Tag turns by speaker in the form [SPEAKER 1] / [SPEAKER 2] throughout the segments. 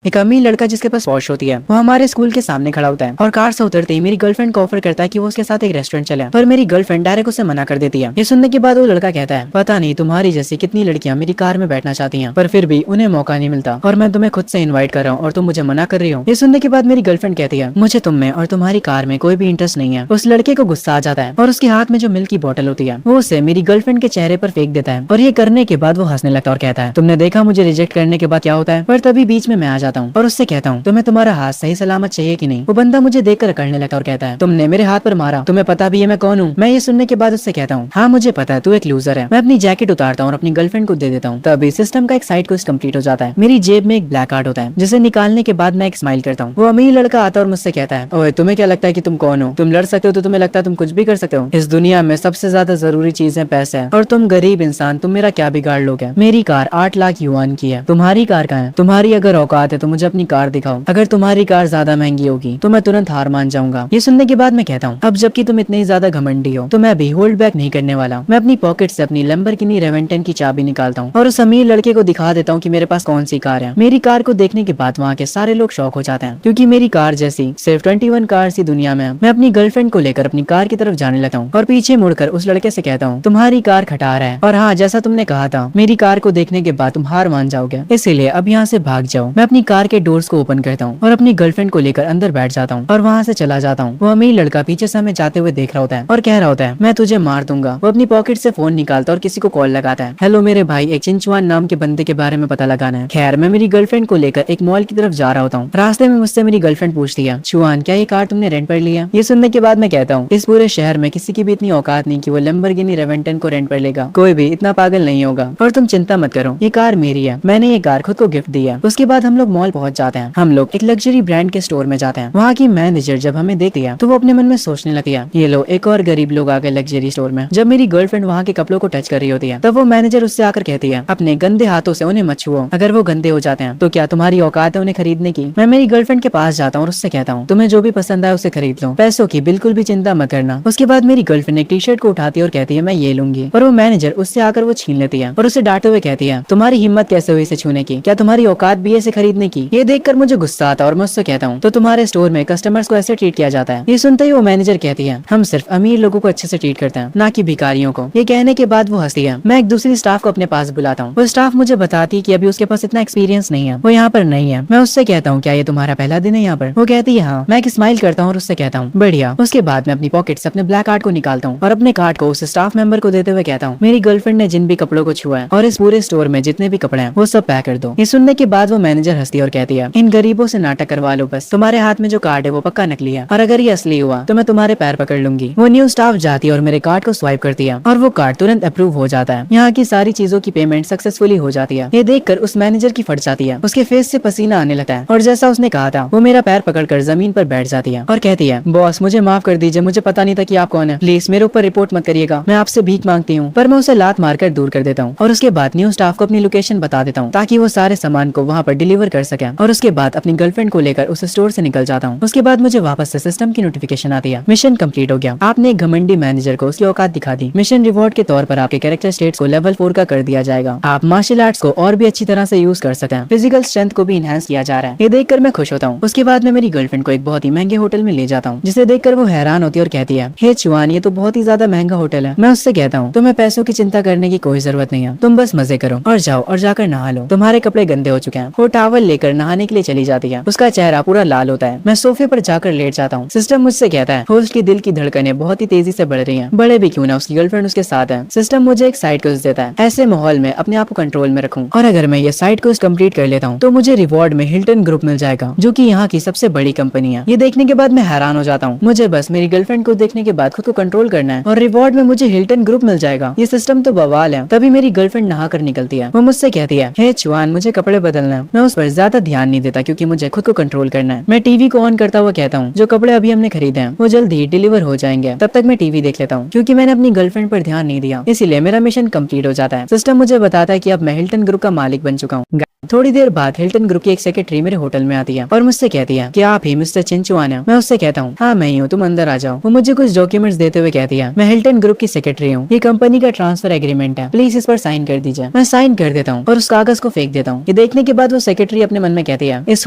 [SPEAKER 1] एक अमीर लड़का जिसके पास पॉश होती है वो हमारे स्कूल के सामने खड़ा होता है और कार से उतरते ही मेरी गर्लफ्रेंड को ऑफर करता है कि वो उसके साथ एक रेस्टोरेंट चले, पर मेरी गर्लफ्रेंड डायरेक्ट उसे मना कर देती है। ये सुनने के बाद वो लड़का कहता है, पता नहीं तुम्हारी जैसी कितनी लड़कियां मेरी कार में बैठना चाहती हैं, पर फिर भी उन्हें मौका नहीं मिलता और मैं तुम्हें खुद से इन्वाइट कर रहा हूँ और तुम मुझे मना कर रही हो। ये सुनने के बाद मेरी गर्लफ्रेंड कहती है, मुझे तुम में और तुम्हारी कार में कोई भी इंटरेस्ट नहीं है। उस लड़के को गुस्सा आ जाता है और उसके हाथ में जो मिल्क की बोतल होती है वो उसे मेरी गर्लफ्रेंड के चेहरे पर फेंक देता है और ये करने के बाद वो हंसने लगता है और कहता है, तुमने देखा मुझे रिजेक्ट करने के बाद क्या होता है। पर तभी बीच में मैं आ जाता हूँ और उससे कहता हूँ, तुम्हें तुम्हारा हाथ सही सलामत चाहिए कि नहीं। वो बंदा मुझे देखकर अकड़ने लगता और कहता है, तुमने मेरे हाथ पर मारा, तुम्हें पता भी है मैं कौन हूँ। मैं ये सुनने के बाद उससे कहता हूँ, हाँ मुझे पता है तू एक लूजर है। मैं अपनी जैकेट उतारता हूँ और अपनी गर्लफ्रेंड को दे देता हूँ। तभी सिस्टम का एक साइड क्वेस्ट कंप्लीट हो जाता है। मेरी जेब में एक ब्लैक कार्ड होता है जिसे निकालने के बाद मैं एक स्माइल करता हूँ। वो अमीर लड़का आता है और मुझसे कहता है, ओए तुम्हें क्या लगता है कि तुम कौन हो, तुम लड़ सकते हो तो तुम्हें लगता है तुम कुछ भी कर सकते हो। इस दुनिया में सबसे ज्यादा जरूरी चीज है पैसा है और तुम गरीब इंसान, तुम मेरा क्या बिगाड़ लोगे। मेरी कार 8 लाख युआन की है, तुम्हारी कार कहाँ है। तुम्हारी अगर औकात है तो मुझे अपनी कार दिखाओ, अगर तुम्हारी कार ज्यादा महंगी होगी तो मैं तुरंत हार मान जाऊंगा। ये सुनने के बाद मैं कहता हूँ, अब जबकि तुम इतने ज्यादा घमंडी हो तो मैं भी होल्ड बैक नहीं करने वाला। मैं अपनी पॉकेट से अपनी लैम्बोर्गिनी रेवेंटन की चाबी निकालता हूँ और उस अमीर लड़के को दिखा देता हूँ कि मेरे पास कौन सी कार है। मेरी कार को देखने के बाद वहाँ के सारे लोग शॉक हो जाते हैं क्योंकि मेरी कार जैसी सिर्फ 21 कार सी दुनिया में है। मैं अपनी गर्लफ्रेंड को लेकर अपनी कार की तरफ जाने लगता हूँ और पीछे मुड़कर उस लड़के से कहता हूँ, तुम्हारी कार खटारा है और हाँ जैसा तुमने कहा था मेरी कार को देखने के बाद तुम हार मान जाओगे, इसीलिए अब यहाँ से भाग जाओ। मैं अपनी कार के डोर्स को ओपन करता हूँ और अपनी गर्लफ्रेंड को लेकर अंदर बैठ जाता हूँ और वहाँ से चला जाता हूँ। वो अमीर लड़का पीछे से हमें जाते हुए देख रहा होता है और कह रहा होता है, मैं तुझे मार दूंगा। वो अपनी पॉकेट से फोन निकालता और किसी को कॉल लगाता है, हेलो मेरे भाई, एक चिंचुआन नाम के बंदे के बारे में पता लगाना है। खैर मैं मेरी गर्लफ्रेंड को लेकर एक मॉल की तरफ जा रहा होता हूँ। रास्ते में मुझसे मेरी गर्लफ्रेंड पूछती है, चुआन क्या ये कार तुमने रेंट पर लिया। ये सुनने के बाद मैं कहता हूँ, इस पूरे शहर में किसी की भी इतनी औकात नहीं कि वो लैम्बोर्गिनी रेवेंटन को रेंट पर लेगा, कोई भी इतना पागल नहीं होगा। और तुम चिंता मत करो, ये कार मेरी है, मैंने ये कार खुद को गिफ्ट दी है। उसके बाद हम लोग मॉल पहुंच जाते हैं। हम लोग एक लग्जरी ब्रांड के स्टोर में जाते हैं। वहाँ की मैनेजर जब हमें देखती है तो वो अपने मन में सोचने लगती है, ये लो एक और गरीब लोग आ गए लग्जरी स्टोर में। जब मेरी गर्लफ्रेंड वहाँ के कपड़ों को टच कर रही होती है तब वो मैनेजर उससे आकर कहती है, अपने गंदे हाथों से उन्हें मत छुओ, अगर वो गंदे हो जाते हैं तो क्या तुम्हारी औकात है उन्हें खरीदने की। मैं मेरी गर्लफ्रेंड के पास जाता हूँ और उससे कहता हूँ, तुम्हें जो भी पसंद आए उसे खरीद लो, पैसों की बिल्कुल भी चिंता मत करना। उसके बाद मेरी गर्लफ्रेंड एक टी शर्ट को उठाती है और कहती है, मैं ये लूंगी, और वो मैनेजर उससे आकर वो छीन लेती है और उसे डांटते हुए कहती है, तुम्हारी हिम्मत कैसे हुई इसे छूने की, क्या तुम्हारी औकात भी है इसे खरीदने की। ये देखकर मुझे गुस्सा आता है और मैं उससे कहता हूँ, तो तुम्हारे स्टोर में कस्टमर्स को ऐसे ट्रीट किया जाता है। ये सुनते ही वो मैनेजर कहती है, हम सिर्फ अमीर लोगों को अच्छे से ट्रीट करते हैं, ना कि भिखारियों को। ये कहने के बाद वो हंसती है। मैं एक दूसरी स्टाफ को अपने पास बुलाता हूँ। वो स्टाफ मुझे बताती है कि अभी उसके पास इतना एक्सपीरियंस नहीं है, वो यहाँ पर नहीं है। मैं उससे कहता हूँ, क्या ये तुम्हारा पहला दिन है यहाँ पर। वो कहती है हाँ। मैं एक स्माइल करता हूँ और उससे कहता हूँ, बढ़िया। उसके बाद मैं अपनी पॉकेट से अपने ब्लैक कार्ड को निकालता हूँ और अपने कार्ड को उस स्टाफ मेंबर को देते हुए कहता हूँ, मेरी गर्लफ्रेंड ने जिन भी कपड़ों को छुआ है और इस पूरे स्टोर में जितने भी कपड़े हैं वो सब पैक कर दो। ये सुनने के बाद वो मैनेजर हंसती है और कहती है, इन गरीबों से नाटक करवा लो बस, तुम्हारे हाथ में जो कार्ड है वो पक्का नकली है और अगर ये असली हुआ तो मैं तुम्हारे पैर पकड़ लूंगी। वो न्यू स्टाफ जाती है और मेरे कार्ड को स्वाइप करती है और वो कार्ड तुरंत अप्रूव हो जाता है। यहाँ की सारी चीजों की पेमेंट सक्सेसफुली हो जाती है। ये देखकर उस मैनेजर की फट जाती है, उसके फेस से पसीना आने लगता है और जैसा उसने कहा था वो मेरा पैर पकड़कर जमीन पर बैठ जाती है और कहती है, बॉस मुझे माफ कर दीजिए, मुझे पता नहीं था कि आप कौन है, प्लीज मेरे ऊपर रिपोर्ट मत करिएगा, मैं आपसे भीख मांगती हूँ। पर मैं उसे लात मारकर दूर कर देता हूँ और उसके बाद न्यू स्टाफ को अपनी लोकेशन बता देता हूँ ताकि वो सारे सामान को वहाँ पर डिलीवर कर सके और उसके बाद अपनी गर्लफ्रेंड को लेकर उस स्टोर से निकल जाता हूँ। उसके बाद मुझे वापस से सिस्टम की नोटिफिकेशन आती है, मिशन कंप्लीट हो गया, आपने एक घमंडी मैनेजर को उसकी औकात दिखा दी। मिशन रिवॉर्ड के तौर पर आपके कैरेक्टर स्टेट्स को लेवल 4 का कर दिया जाएगा। आप मार्शल आर्ट्स को और भी अच्छी तरह से यूज कर सकें, फिजिकल स्ट्रेंथ को भी इनहेंस किया जा रहा है। ये देखकर मैं खुश होता हूँ। उसके बाद मैं मेरी गर्लफ्रेंड को एक बहुत ही महंगे होटल में ले जाता हूँ जिसे देखकर वो हैरान होती है और कहती है, हे चुआन ये तो बहुत ही ज्यादा महंगा होटल है। मैं उससे कहता हूँ, तुम्हें पैसों की चिंता करने की कोई जरूरत नहीं है, तुम बस मजे करो और जाओ और जाकर नहा लो, तुम्हारे कपड़े गंदे हो चुके हैं। वो टॉवल लेकर नहाने के लिए चली जाती है। उसका चेहरा पूरा लाल होता है। मैं सोफे पर जाकर लेट जाता हूँ। सिस्टम मुझसे कहता है, होस्ट की दिल की धड़कनें बहुत ही तेजी से बढ़ रही हैं, बड़े भी क्यों ना उसकी गर्लफ्रेंड उसके साथ है। सिस्टम मुझे एक साइड क्वेस्ट देता है, ऐसे माहौल में अपने आप को कंट्रोल में रखूं और अगर मैं ये साइड क्वेस्ट कंप्लीट कर लेता हूँ तो मुझे रिवॉर्ड में हिल्टन ग्रुप मिल जाएगा जो कि यहाँ की सबसे बड़ी कंपनी है। ये देखने के बाद मैं हैरान हो जाता हूँ। मुझे बस मेरी गर्लफ्रेंड को देखने के बाद खुद को कंट्रोल करना है और रिवॉर्ड में मुझे हिल्टन ग्रुप मिल जाएगा। ये सिस्टम तो बवाल है। तभी मेरी गर्लफ्रेंड नहा कर निकलती है। वो मुझसे कहती है, हे चुआन मुझे कपड़े बदलना है। मैं उस पर ज्यादा ध्यान नहीं देता क्योंकि मुझे खुद को कंट्रोल करना है। मैं टीवी को ऑन करता हुआ कहता हूँ, जो कपड़े अभी हमने खरीदे हैं वो जल्द ही डिलीवर हो जाएंगे, तब तक मैं टीवी देख लेता हूँ। क्योंकि मैंने अपनी गर्लफ्रेंड पर ध्यान नहीं दिया इसीलिए मेरा मिशन कंप्लीट हो जाता है। सिस्टम मुझे बताता है कि अब मैं हिल्टन ग्रुप का मालिक बन चुका हूँ। थोड़ी देर बाद हिल्टन ग्रुप की एक सेक्रेटरी मेरे होटल में आती है और मुझसे कहती है कि आप ही मिस्टर चिंचुआन है। मैं उससे कहता हूँ हाँ मैं ही हूँ, तुम अंदर आ जाओ। वो मुझे कुछ डॉक्यूमेंट्स देते हुए कहती है मैं हिल्टन ग्रुप की सेक्रेटरी हूँ, ये कंपनी का ट्रांसफर एग्रीमेंट है, प्लीज इस पर साइन कर दीजिए। मैं साइन कर देता हूँ और उस कागज को फेंक देता हूँ। ये देखने के बाद वो सेक्रेटरी अपने मन में कहती है इस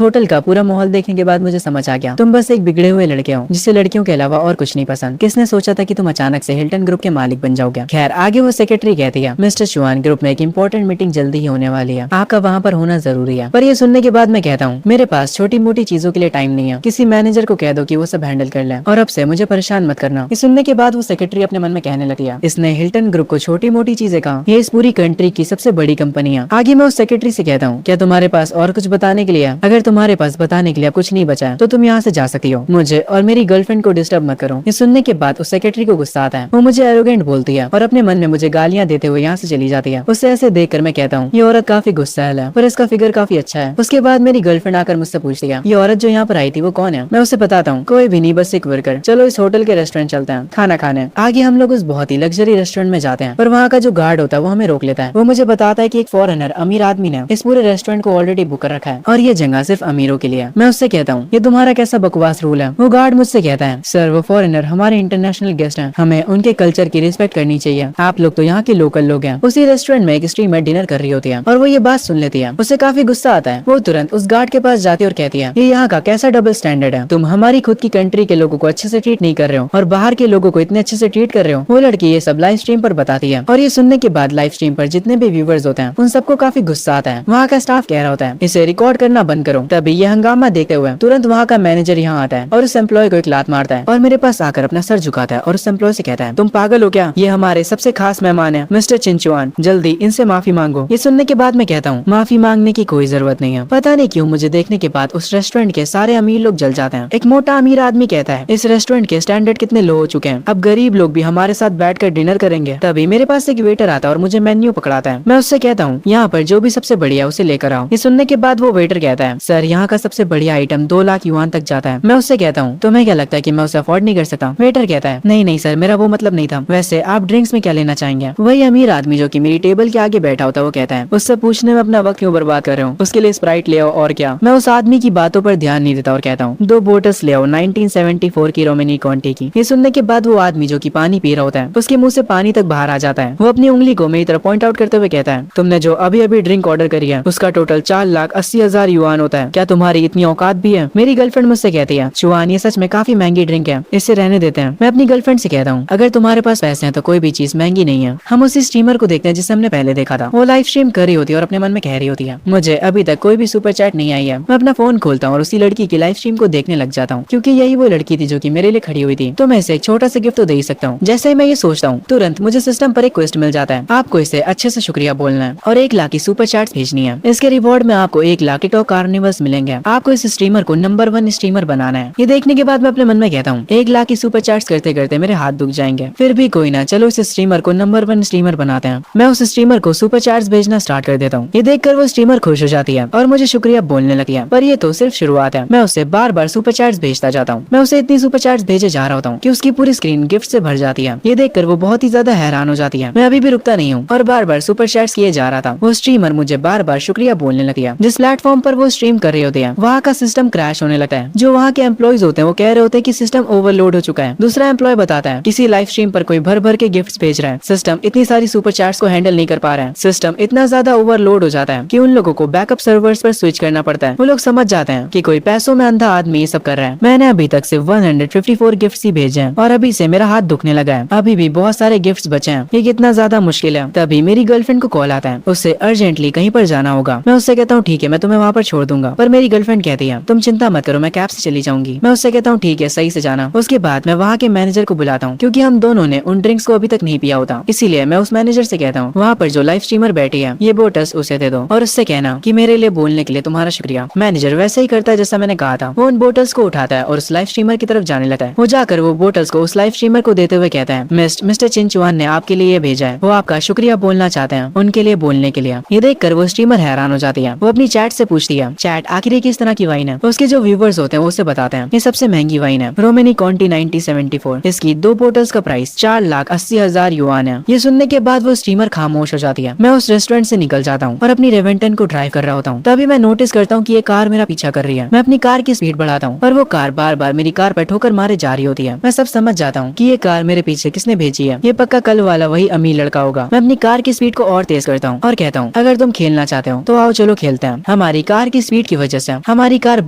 [SPEAKER 1] होटल का पूरा माहौल देखने के बाद मुझे समझ आ गया, तुम बस एक बिगड़े हुए लड़के हो जिससे लड़कियों के अलावा और कुछ नहीं पसंद। किसने सोचा था कि तुम अचानक से हिल्टन ग्रुप के मालिक बन जाओगे। खैर आगे वो सेक्रेटरी कहती है मिस्टर चुआन, ग्रुप में एक इंपॉर्टेंट मीटिंग जल्दी ही होने वाली है, आपका वहाँ पर होना जरूरी है। पर ये सुनने के बाद मैं कहता हूँ मेरे पास छोटी मोटी चीजों के लिए टाइम नहीं है, किसी मैनेजर को कह दो कि वो सब हैंडल कर ले और अब से मुझे परेशान मत करना। ये सुनने के बाद वो सेक्रेटरी अपने मन में कहने लगती है इसने हिल्टन ग्रुप को छोटी मोटी चीजें कहा, ये इस पूरी कंट्री की सबसे बड़ी कंपनी है। आगे मैं उस सेक्रेटरी से कहता हूँ क्या तुम्हारे पास और कुछ बताने के लिए है? अगर तुम्हारे पास बताने के लिए कुछ नहीं बचा है तो तुम यहाँ से जा सकती हो, मुझे और मेरी गर्लफ्रेंड को डिस्टर्ब मत करो। ये सुनने के बाद उस सेक्रेटरी को गुस्सा आता है, वो मुझे एरोगेंट बोलती है और अपने मन में मुझे गालियां देते हुए यहाँ से चली जाती है। उसे ऐसे देखकर मैं कहता हूँ ये औरत काफी गुस्सैल है पर इसका फिगर काफी अच्छा है। उसके बाद मेरी गर्लफ्रेंड आकर मुझसे पूछती है ये औरत जो यहाँ पर आई थी वो कौन है। मैं उसे बताता हूँ कोई भी नहीं, बस एक वर्कर, चलो इस होटल के रेस्टोरेंट चलते हैं खाना खाने। आगे हम लोग उस बहुत ही लग्जरी रेस्टोरेंट में जाते हैं पर वहाँ का जो गार्ड होता है वो हमें रोक लेता है। वो मुझे बताता है कि एक फॉरेनर अमीर आदमी ने इस पूरे रेस्टोरेंट को ऑलरेडी बुक कर रखा है और ये जगह सिर्फ अमीरों के लिए है। मैं उससे कहता हूँ ये तुम्हारा कैसा बकवास रूल है। वो गार्ड मुझसे कहता है सर वो फॉरेनर हमारे इंटरनेशनल गेस्ट हैं, हमें उनके कल्चर की रिस्पेक्ट करनी चाहिए, आप लोग तो यहाँ के लोकल लोग हैं। उसी रेस्टोरेंट में एक स्ट्रीमर डिनर कर रही होती है और वो ये बात सुन लेती है। उसे काफी गुस्सा आता है, वो तुरंत उस गार्ड के पास जाती है और कहती है ये यहाँ का कैसा डबल स्टैंडर्ड है, तुम हमारी खुद की कंट्री के लोगों को अच्छे से ट्रीट नहीं कर रहे हो और बाहर के लोगों को इतने अच्छे से ट्रीट कर रहे हो। वो लड़की ये सब लाइव स्ट्रीम पर बताती है और ये सुनने के बाद लाइव स्ट्रीम पर जितने भी व्यूवर्स होते हैं उन सबको काफी गुस्सा आता है। वहाँ का स्टाफ कह रहा होता है इसे रिकॉर्ड करना बंद करो। तभी ये हंगामा देखते हुए तुरंत वहाँ का मैनेजर यहाँ आता है और उस एम्प्लॉय को एक लात मारता है और मेरे पास आकर अपना सर झुकाता है और उस एम्प्लॉय से कहता है तुम पागल हो क्या, ये हमारे सबसे खास मेहमान है मिस्टर चिंचुआन, जल्दी इनसे माफी मांगो। ये सुनने के बाद मैं कहता हूँ माफी मांगने की कोई जरूरत नहीं है। पता नहीं क्यों मुझे देखने के बाद उस रेस्टोरेंट के सारे अमीर लोग जल जाते हैं। एक मोटा अमीर आदमी कहता है इस रेस्टोरेंट के स्टैंडर्ड कितने लो हो चुके हैं, अब गरीब लोग भी हमारे साथ बैठकर डिनर करेंगे। तभी मेरे पास एक वेटर आता है और मुझे मेन्यू पकड़ाता है। मैं उससे कहता हूँ यहाँ पर जो भी सबसे बढ़िया उसे लेकर आओ। ये सुनने के बाद वो वेटर कहता है सर यहाँ का सबसे बढ़िया आइटम 2 लाख युआन तक जाता है। मैं उससे कहता हूँ तुम्हें क्या लगता है कि मैं उसे अफोर्ड नहीं कर सकता। वेटर कहता है नहीं नहीं सर मेरा वो मतलब नहीं था, वैसे आप ड्रिंक्स में क्या लेना चाहेंगे। वही अमीर आदमी जो कि मेरी टेबल के आगे बैठा होता है वो कहता है उससे पूछने में अपना वक्त क्यों बर्बाद कर रहे हो, उसके लिए स्प्राइट ले आओ और क्या। मैं उस आदमी की बातों पर ध्यान नहीं देता और कहता हूँ 2 बोटल्स ले आओ 1974 की रोमेनी कॉन्टी की। ये सुनने के बाद वो आदमी जो कि पानी पी रहा होता है उसके मुंह से पानी तक बाहर आ जाता है। वो अपनी उंगली को मेरी तरफ पॉइंट आउट करते हुए कहता है तुमने जो अभी अभी ड्रिंक ऑर्डर करी है उसका टोटल 4,80,000 युआन होता है, क्या तुम्हारी इतनी औकात भी है। मेरी गर्लफ्रेंड मुझसे कहती है चुआन ये सच में काफी महंगी ड्रिंक है, इससे रहने देते हैं। मैं अपनी गर्लफ्रेंड से कहता हूँ अगर तुम्हारे पास पैसे हैं तो कोई भी चीज महंगी नहीं है। हम उसी स्ट्रीमर को देखते हैं जिसे हमने पहले देखा था। वो लाइव स्ट्रीम कर रही होती है और अपने मन में कह रही होती है मुझे अभी तक कोई भी सुपर चैट नहीं आई है। मैं अपना फोन खोलता हूँ और उसी लड़की की लाइव स्ट्रीम को देखने लग जाता हूँ क्योंकि यही वो लड़की थी जो कि मेरे लिए खड़ी हुई थी। तो मैं इसे एक छोटा सा गिफ्ट तो दे ही सकता हूँ। जैसे ही मैं ये सोचता हूँ तुरंत मुझे सिस्टम पर एक क्वेस्ट मिल जाता है, आपको इसे अच्छे से शुक्रिया बोलना है और 1 लाख की सुपर चैट्स भेजनी है। इसके रिवॉर्ड में आपको 1 लाख टिकटॉक कार्निवल्स मिलेंगे। आपको इस स्ट्रीमर को नंबर 1 स्ट्रीमर बनाना है। ये देखने के बाद मैं अपने मन में कहता हूँ 1 लाख की सुपर चैट्स करते करते मेरे हाथ दुख जाएंगे, फिर भी कोई ना, चलो इस स्ट्रीमर को नंबर 1 स्ट्रीमर बनाते हैं। मैं उस स्ट्रीमर को सुपर चैट्स भेजना स्टार्ट कर देता हूँ। ये देखकर वो स्ट्रीमर खुश हो जाती है और मुझे शुक्रिया बोलने लगती है, पर ये तो सिर्फ शुरुआत है। मैं उसे बार बार सुपर चैट्स भेजता जाता हूँ। मैं उसे इतनी सुपर चैट्स भेजे जा रहा होता हूँ कि उसकी पूरी स्क्रीन गिफ्ट से भर जाती है। ये देखकर वो बहुत ही ज्यादा हैरान हो जाती है। मैं अभी भी रुकता नहीं हूँ और बार बार सुपर चैट्स किए जा रहा था। वो स्ट्रीमर मुझे बार बार शुक्रिया बोलने लगती है। जिस प्लेटफॉर्म पर वो स्ट्रीम कर रहे होते हैं वहाँ का सिस्टम क्रैश होने लगता है। जो वहाँ के एम्प्लॉइज होते हैं वो कह रहे होते हैं कि सिस्टम ओवरलोड हो चुका है। दूसरा एम्प्लॉय बताता है किसी लाइव स्ट्रीम पर कोई भर भर के गिफ्ट्स भेज रहा है, सिस्टम इतनी सारी सुपर चैट्स को हैंडल नहीं कर पा रहा है। सिस्टम इतना ज्यादा ओवरलोड हो जाता है कि उन लोगों को बैकअप सर्वर्स पर स्विच करना पड़ता है। वो लोग समझ जाते हैं कि कोई पैसों में अंधा आदमी ये सब कर रहा है। मैंने अभी तक सिर्फ 154 गिफ्ट्स ही भेजे हैं और अभी से मेरा हाथ दुखने लगा है। अभी भी बहुत सारे गिफ्ट्स बचे हैं, ये कितना ज्यादा मुश्किल है। तभी मेरी गर्लफ्रेंड को कॉल आता है, उससे अर्जेंटली कहीं पर जाना होगा। मैं उससे कहता हूँ ठीक है मैं तुम्हें वहाँ पर छोड़ दूंगा, पर मेरी गर्लफ्रेंड कहती है तुम चिंता मत करो मैं कैब से चली जाऊंगी। मैं उससे कहता हूँ ठीक है सही से जाना। उसके बाद मैं वहाँ के मैनेजर को बुलाता हूँ क्योंकि हम दोनों ने उन ड्रिंक्स को अभी तक नहीं पिया होता, इसीलिए मैं उस मैनेजर से कहता हूँ वहाँ पर जो लाइव स्ट्रीमर बैठी है ये बोटल्स उसे दे दो और उससे कहना कि मेरे लिए बोलने के लिए तुम्हारा शुक्रिया। मैनेजर वैसे ही करता है जैसा मैंने कहा था। वो उन बोटल्स को उठाता है और उस लाइव स्ट्रीमर की तरफ जाने लगता है। वो जाकर वो बोटल्स को उस लाइव स्ट्रीमर को देते हुए कहता है मिस्टर चिंचुआन ने आपके लिए ये भेजा है, वो आपका शुक्रिया बोलना चाहते हैं, उनके लिए बोलने के लिए। ये देखकर वो स्ट्रीमर हैरान हो जाती है। वो अपनी चैट से पूछती है चैट आखिर किस तरह की वाइन है। उसके जो व्यूवर्स होते हैं वो उसे बताते हैं ये सबसे महंगी वाइन है, रोमेनी कॉन्टी 1974। इसकी 2 बोटल्स का प्राइस 4,80,000 युआन है। ये सुनने के बाद वो स्ट्रीमर खामोश हो जाती है। मैं उस रेस्टोरेंट से निकल जाता हूँ और अपनी ब्रैम्पटन को ड्राइव कर रहा होता हूँ। तभी मैं नोटिस करता हूँ कि ये कार मेरा पीछा कर रही है। मैं अपनी कार की स्पीड बढ़ाता हूँ पर वो कार बार बार मेरी कार पर ठोकर मारे जा रही होती है। मैं सब समझ जाता हूँ कि ये कार मेरे पीछे किसने भेजी है। ये पक्का कल वाला वही अमीर लड़का होगा। मैं अपनी कार की स्पीड को और तेज करता हूँ और कहता हूँ, अगर तुम खेलना चाहते हो तो आओ चलो खेलते हैं। हमारी कार की स्पीड की वजह से हमारी कार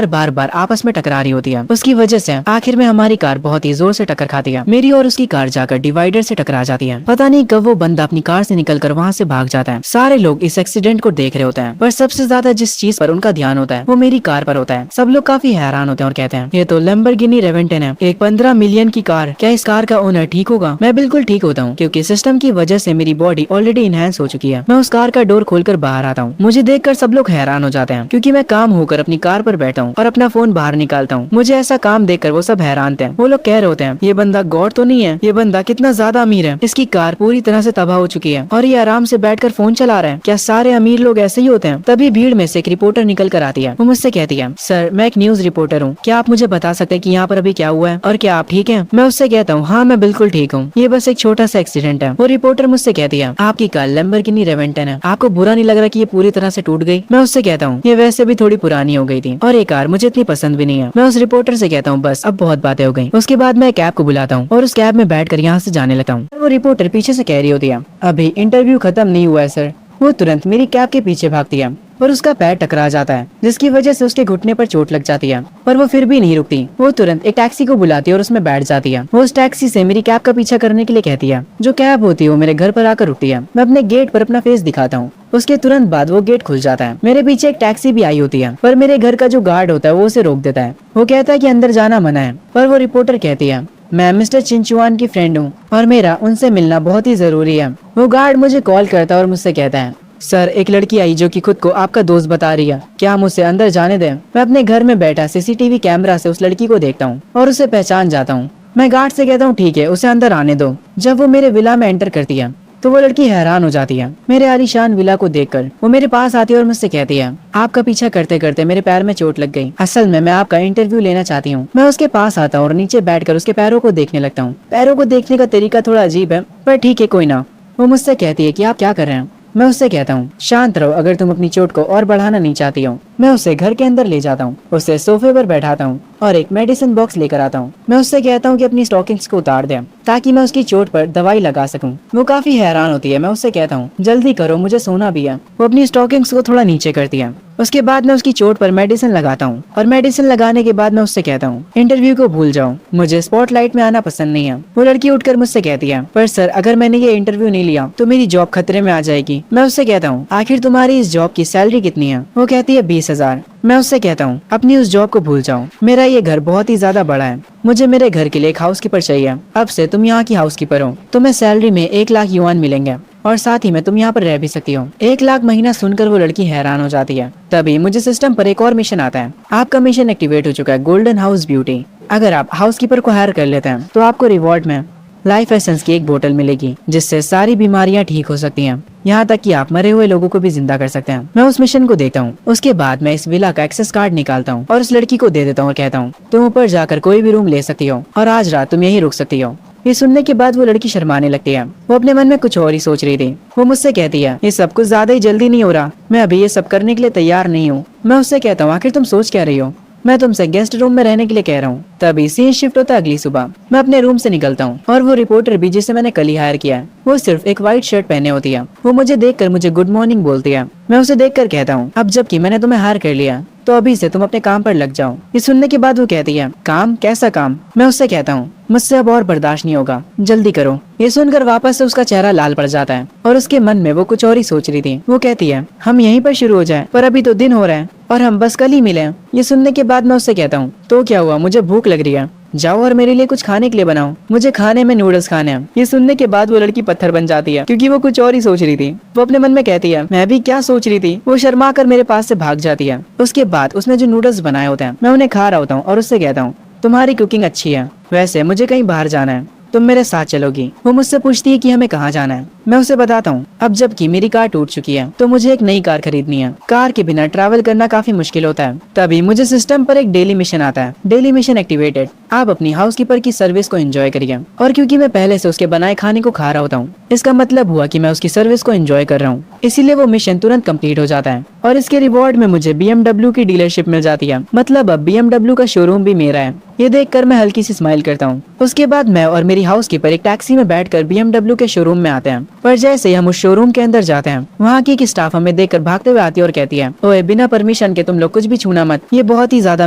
[SPEAKER 1] बार बार आपस में टकरा रही होती है। उसकी वजह से आखिर में हमारी कार बहुत ही जोर से टक्कर खाती है। मेरी और उसकी कार जाकर डिवाइडर से टकरा जाती है। पता नहीं कब वो बंदा अपनी कार से निकलकर वहाँ से भाग जाता है। सारे लोग इस एक्सीडेंट को देख रहे होते हैं पर सबसे ज्यादा जिस चीज पर उनका ध्यान होता है वो मेरी कार पर होता है। सब लोग काफी हैरान होते हैं और कहते हैं, ये तो लैम्बोर्गिनी रेवेंटन है, एक 15 मिलियन की कार। क्या इस कार का ओनर ठीक होगा? मैं बिल्कुल ठीक होता हूँ क्योंकि सिस्टम की वजह से मेरी बॉडी ऑलरेडी इनहेंस हो चुकी है। मैं उस कार का डोर खोलकर बाहर आता हूँ। मुझे देखकर सब लोग हैरान हो जाते हैं क्योंकि मैं काम होकर अपनी कार पर बैठा हूँ और अपना फोन बाहर निकालता हूँ। मुझे ऐसा काम देखकर वो सब हैरान थे। वो लोग कह रहे होते हैं, ये बंदा गॉड तो नहीं है? ये बंदा कितना ज्यादा अमीर है, इसकी कार पूरी तरह से तबाह हो चुकी है और ये आराम से बैठकर फोन चला रहा है। क्या सारे अमीर लोग ऐसे ही होते हैं? तभी भीड़ में से एक रिपोर्टर निकल कर आती है। वो मुझसे कहती है, सर मैं एक न्यूज रिपोर्टर हूँ, क्या आप मुझे बता सकते हैं कि यहाँ पर अभी क्या हुआ है और क्या आप ठीक हैं? मैं उससे कहता हूँ, हाँ मैं बिल्कुल ठीक हूँ, ये बस एक छोटा सा एक्सीडेंट है। वो रिपोर्टर मुझसे कहती है, आपकी कार लैम्बोर्गिनी रेवेंटन है, आपको बुरा नहीं लग रहा कि ये पूरी तरह से टूट गई? मैं उससे कहता हूँ, ये वैसे भी थोड़ी पुरानी हो गई थी और ये कार मुझे इतनी पसंद भी नहीं है। मैं उस रिपोर्टर से कहता हूँ, बस अब बहुत बातें हो गई। उसके बाद मैं कैब को बुलाता हूँ और उस कैब में बैठकर यहाँ से जाने लगता हूँ। वो रिपोर्टर पीछे से कह रही होती है, अभी इंटरव्यू खत्म नहीं हुआ है सर। वो तुरंत मेरी कैब के पीछे भागती है पर उसका पैर टकरा जाता है जिसकी वजह से उसके घुटने पर चोट लग जाती है पर वो फिर भी नहीं रुकती। वो तुरंत एक टैक्सी को बुलाती है और उसमें बैठ जाती है। वो उस टैक्सी से मेरी कैब का पीछा करने के लिए कहती है। जो कैब होती है वो मेरे घर पर आकर रुकती है। मैं अपने गेट पर अपना फेस दिखाता हूँ। उसके तुरंत बाद वो गेट खुल जाता है। मेरे पीछे एक टैक्सी भी आई होती है पर मेरे घर का जो गार्ड होता है वो उसे रोक देता है। वो कहता है कि अंदर जाना मना है पर वो रिपोर्टर कहती है, मैं मिस्टर चिंचुआन की फ्रेंड हूँ और मेरा उनसे मिलना बहुत ही जरूरी है। वो गार्ड मुझे कॉल करता है और मुझसे कहता है, सर एक लड़की आई जो कि खुद को आपका दोस्त बता रही है, क्या हम उसे अंदर जाने दें? मैं अपने घर में बैठा सीसीटीवी कैमरा से उस लड़की को देखता हूँ और उसे पहचान जाता हूँ। मैं गार्ड से कहता हूँ, ठीक है उसे अंदर आने दो। जब वो मेरे विला में एंटर करती है तो वो लड़की हैरान हो जाती है मेरे आलीशान विला को देखकर। वो मेरे पास आती है और मुझसे कहती है, आपका पीछा करते करते मेरे पैर में चोट लग गई, असल में मैं आपका इंटरव्यू लेना चाहती हूँ। मैं उसके पास आता हूँ और नीचे बैठकर उसके पैरों को देखने लगता हूँ। पैरों को देखने का तरीका थोड़ा अजीब है पर ठीक है कोई ना। वो मुझसे कहती है कि आप क्या कर रहे हैं? मैं उससे कहता हूँ, शांत रहो, अगर तुम अपनी चोट को और बढ़ाना नहीं चाहती हो। मैं उसे घर के अंदर ले जाता हूँ, उसे सोफे पर बैठाता हूँ और एक मेडिसिन बॉक्स लेकर आता हूँ। मैं उससे कहता हूँ कि अपनी स्टॉकिंग्स को उतार दे ताकि मैं उसकी चोट पर दवाई लगा सकूँ। वो काफी हैरान होती है। मैं उससे कहता हूँ, जल्दी करो मुझे सोना भी है। वो अपनी स्टॉकिंग्स को थोड़ा नीचे करती है। उसके बाद मैं उसकी चोट पर मेडिसिन लगाता हूँ और मेडिसिन लगाने के बाद मैं उससे कहता हूँ, इंटरव्यू को भूल जाओ, मुझे स्पॉटलाइट में आना पसंद नहीं है। वो लड़की उठकर मुझसे कहती है, पर सर अगर मैंने ये इंटरव्यू नहीं लिया तो मेरी जॉब खतरे में आ जाएगी। मैं उससे कहता हूँ, आखिर तुम्हारी इस जॉब की सैलरी कितनी है? वो कहती है 20,000। मैं उससे कहता हूँ, अपनी उस जॉब को भूल जाओ, मेरा ये घर बहुत ही ज्यादा बड़ा है, मुझे मेरे घर के लिए एक हाउसकीपर चाहिए। अब से तुम यहाँ की हाउसकीपर हो, तुम्हें सैलरी में 1 लाख युआन मिलेंगे और साथ ही में तुम यहाँ पर रह भी सकती हो। 1 लाख महीना सुनकर वो लड़की हैरान हो जाती है। तभी मुझे सिस्टम पर एक और मिशन आता है। आपका मिशन एक्टिवेट हो चुका है, गोल्डन हाउस ब्यूटी। अगर आप हाउसकीपर को हायर कर लेते हैं तो आपको रिवॉर्ड में लाइफ एसेंस की एक बोतल मिलेगी जिससे सारी बीमारियां ठीक हो सकती हैं, यहाँ तक कि आप मरे हुए लोगों को भी जिंदा कर सकते हैं। मैं उस मिशन को देखता हूँ। उसके बाद मैं इस विला का एक्सेस कार्ड निकालता हूँ और उस लड़की को दे देता हूँ और कहता हूँ, तुम ऊपर जाकर कोई भी रूम ले सकती हो और आज रात तुम यहीं रुक सकती हो। ये सुनने के बाद वो लड़की शर्माने लगती है। वो अपने मन में कुछ और ही सोच रही थी। वो मुझसे कहती है, ये सब कुछ ज्यादा ही जल्दी नहीं हो रहा, मैं अभी ये सब करने के लिए तैयार नहीं हूँ। मैं उससे कहता हूँ, आखिर तुम सोच क्या रही हो? मैं तुमसे गेस्ट रूम में रहने के लिए कह रहा हूँ। तभी सीन शिफ्ट होता है अगली सुबह। मैं अपने रूम से निकलता हूँ और वो रिपोर्टर भी जिसे मैंने कल ही हायर किया है, वो सिर्फ एक व्हाइट शर्ट पहने होती है। वो मुझे देखकर मुझे गुड मॉर्निंग बोलती है। मैं उसे देखकर कहता हूँ, अब जबकि मैंने तुम्हें हायर कर लिया तो अभी से तुम अपने काम पर लग जाओ। ये सुनने के बाद वो कहती है, काम? कैसा काम? मैं उससे कहता हूँ, मुझसे अब और बर्दाश्त नहीं होगा, जल्दी करो। ये सुनकर वापस से उसका चेहरा लाल पड़ जाता है और उसके मन में वो कुछ और ही सोच रही थी। वो कहती है, हम यहीं पर शुरू हो जाएं, पर अभी तो दिन हो रहा है और हम बस कल ही मिले हैं। ये सुनने के बाद मैं उससे कहता हूँ, तो क्या हुआ, मुझे भूख लग रही है, जाओ और मेरे लिए कुछ खाने के लिए बनाओ, मुझे खाने में नूडल्स खाने हैं। ये सुनने के बाद वो लड़की पत्थर बन जाती है क्योंकि वो कुछ और ही सोच रही थी। वो अपने मन में कहती है, मैं भी क्या सोच रही थी। वो शर्मा कर मेरे पास से भाग जाती है। उसके बाद उसने जो नूडल्स बनाए होते हैं मैं उन्हें खा रहा होता हूँ और उससे कहता हूँ, तुम्हारी कुकिंग अच्छी है, वैसे मुझे कहीं बाहर जाना है, तुम मेरे साथ चलोगी? वो मुझसे पूछती है कि हमें कहाँ जाना है। मैं उसे बताता हूँ, अब जबकि मेरी कार टूट चुकी है तो मुझे एक नई कार खरीदनी है। कार के बिना ट्रैवल करना काफी मुश्किल होता है। तभी मुझे सिस्टम पर एक डेली मिशन आता है, डेली मिशन एक्टिवेटेड। आप अपनी हाउसकीपर की सर्विस को एंजॉय करिए। और क्योंकि मैं पहले से उसके बनाए खाने को खा रहा होता हूँ, इसका मतलब हुआ कि मैं उसकी सर्विस को एंजॉय कर रहा हूँ, इसीलिए वो मिशन तुरंत कंप्लीट हो जाता है। और इसके रिवॉर्ड में मुझे BMW की डीलरशिप मिल जाती है, मतलब अब BMW का शोरूम भी मेरा है। ये देखकर मैं हल्की सी स्माइल करता हूँ। उसके बाद मैं और मेरी हाउसकीपर एक टैक्सी में बैठकर BMW के शोरूम में आते हैं। पर जैसे ही हम उस शोरूम के अंदर जाते हैं, वहाँ की एक स्टाफ हमें देखकर भागते हुए आती है और कहती है, ओए बिना परमिशन के तुम लोग कुछ भी छूना मत, ये बहुत ही ज्यादा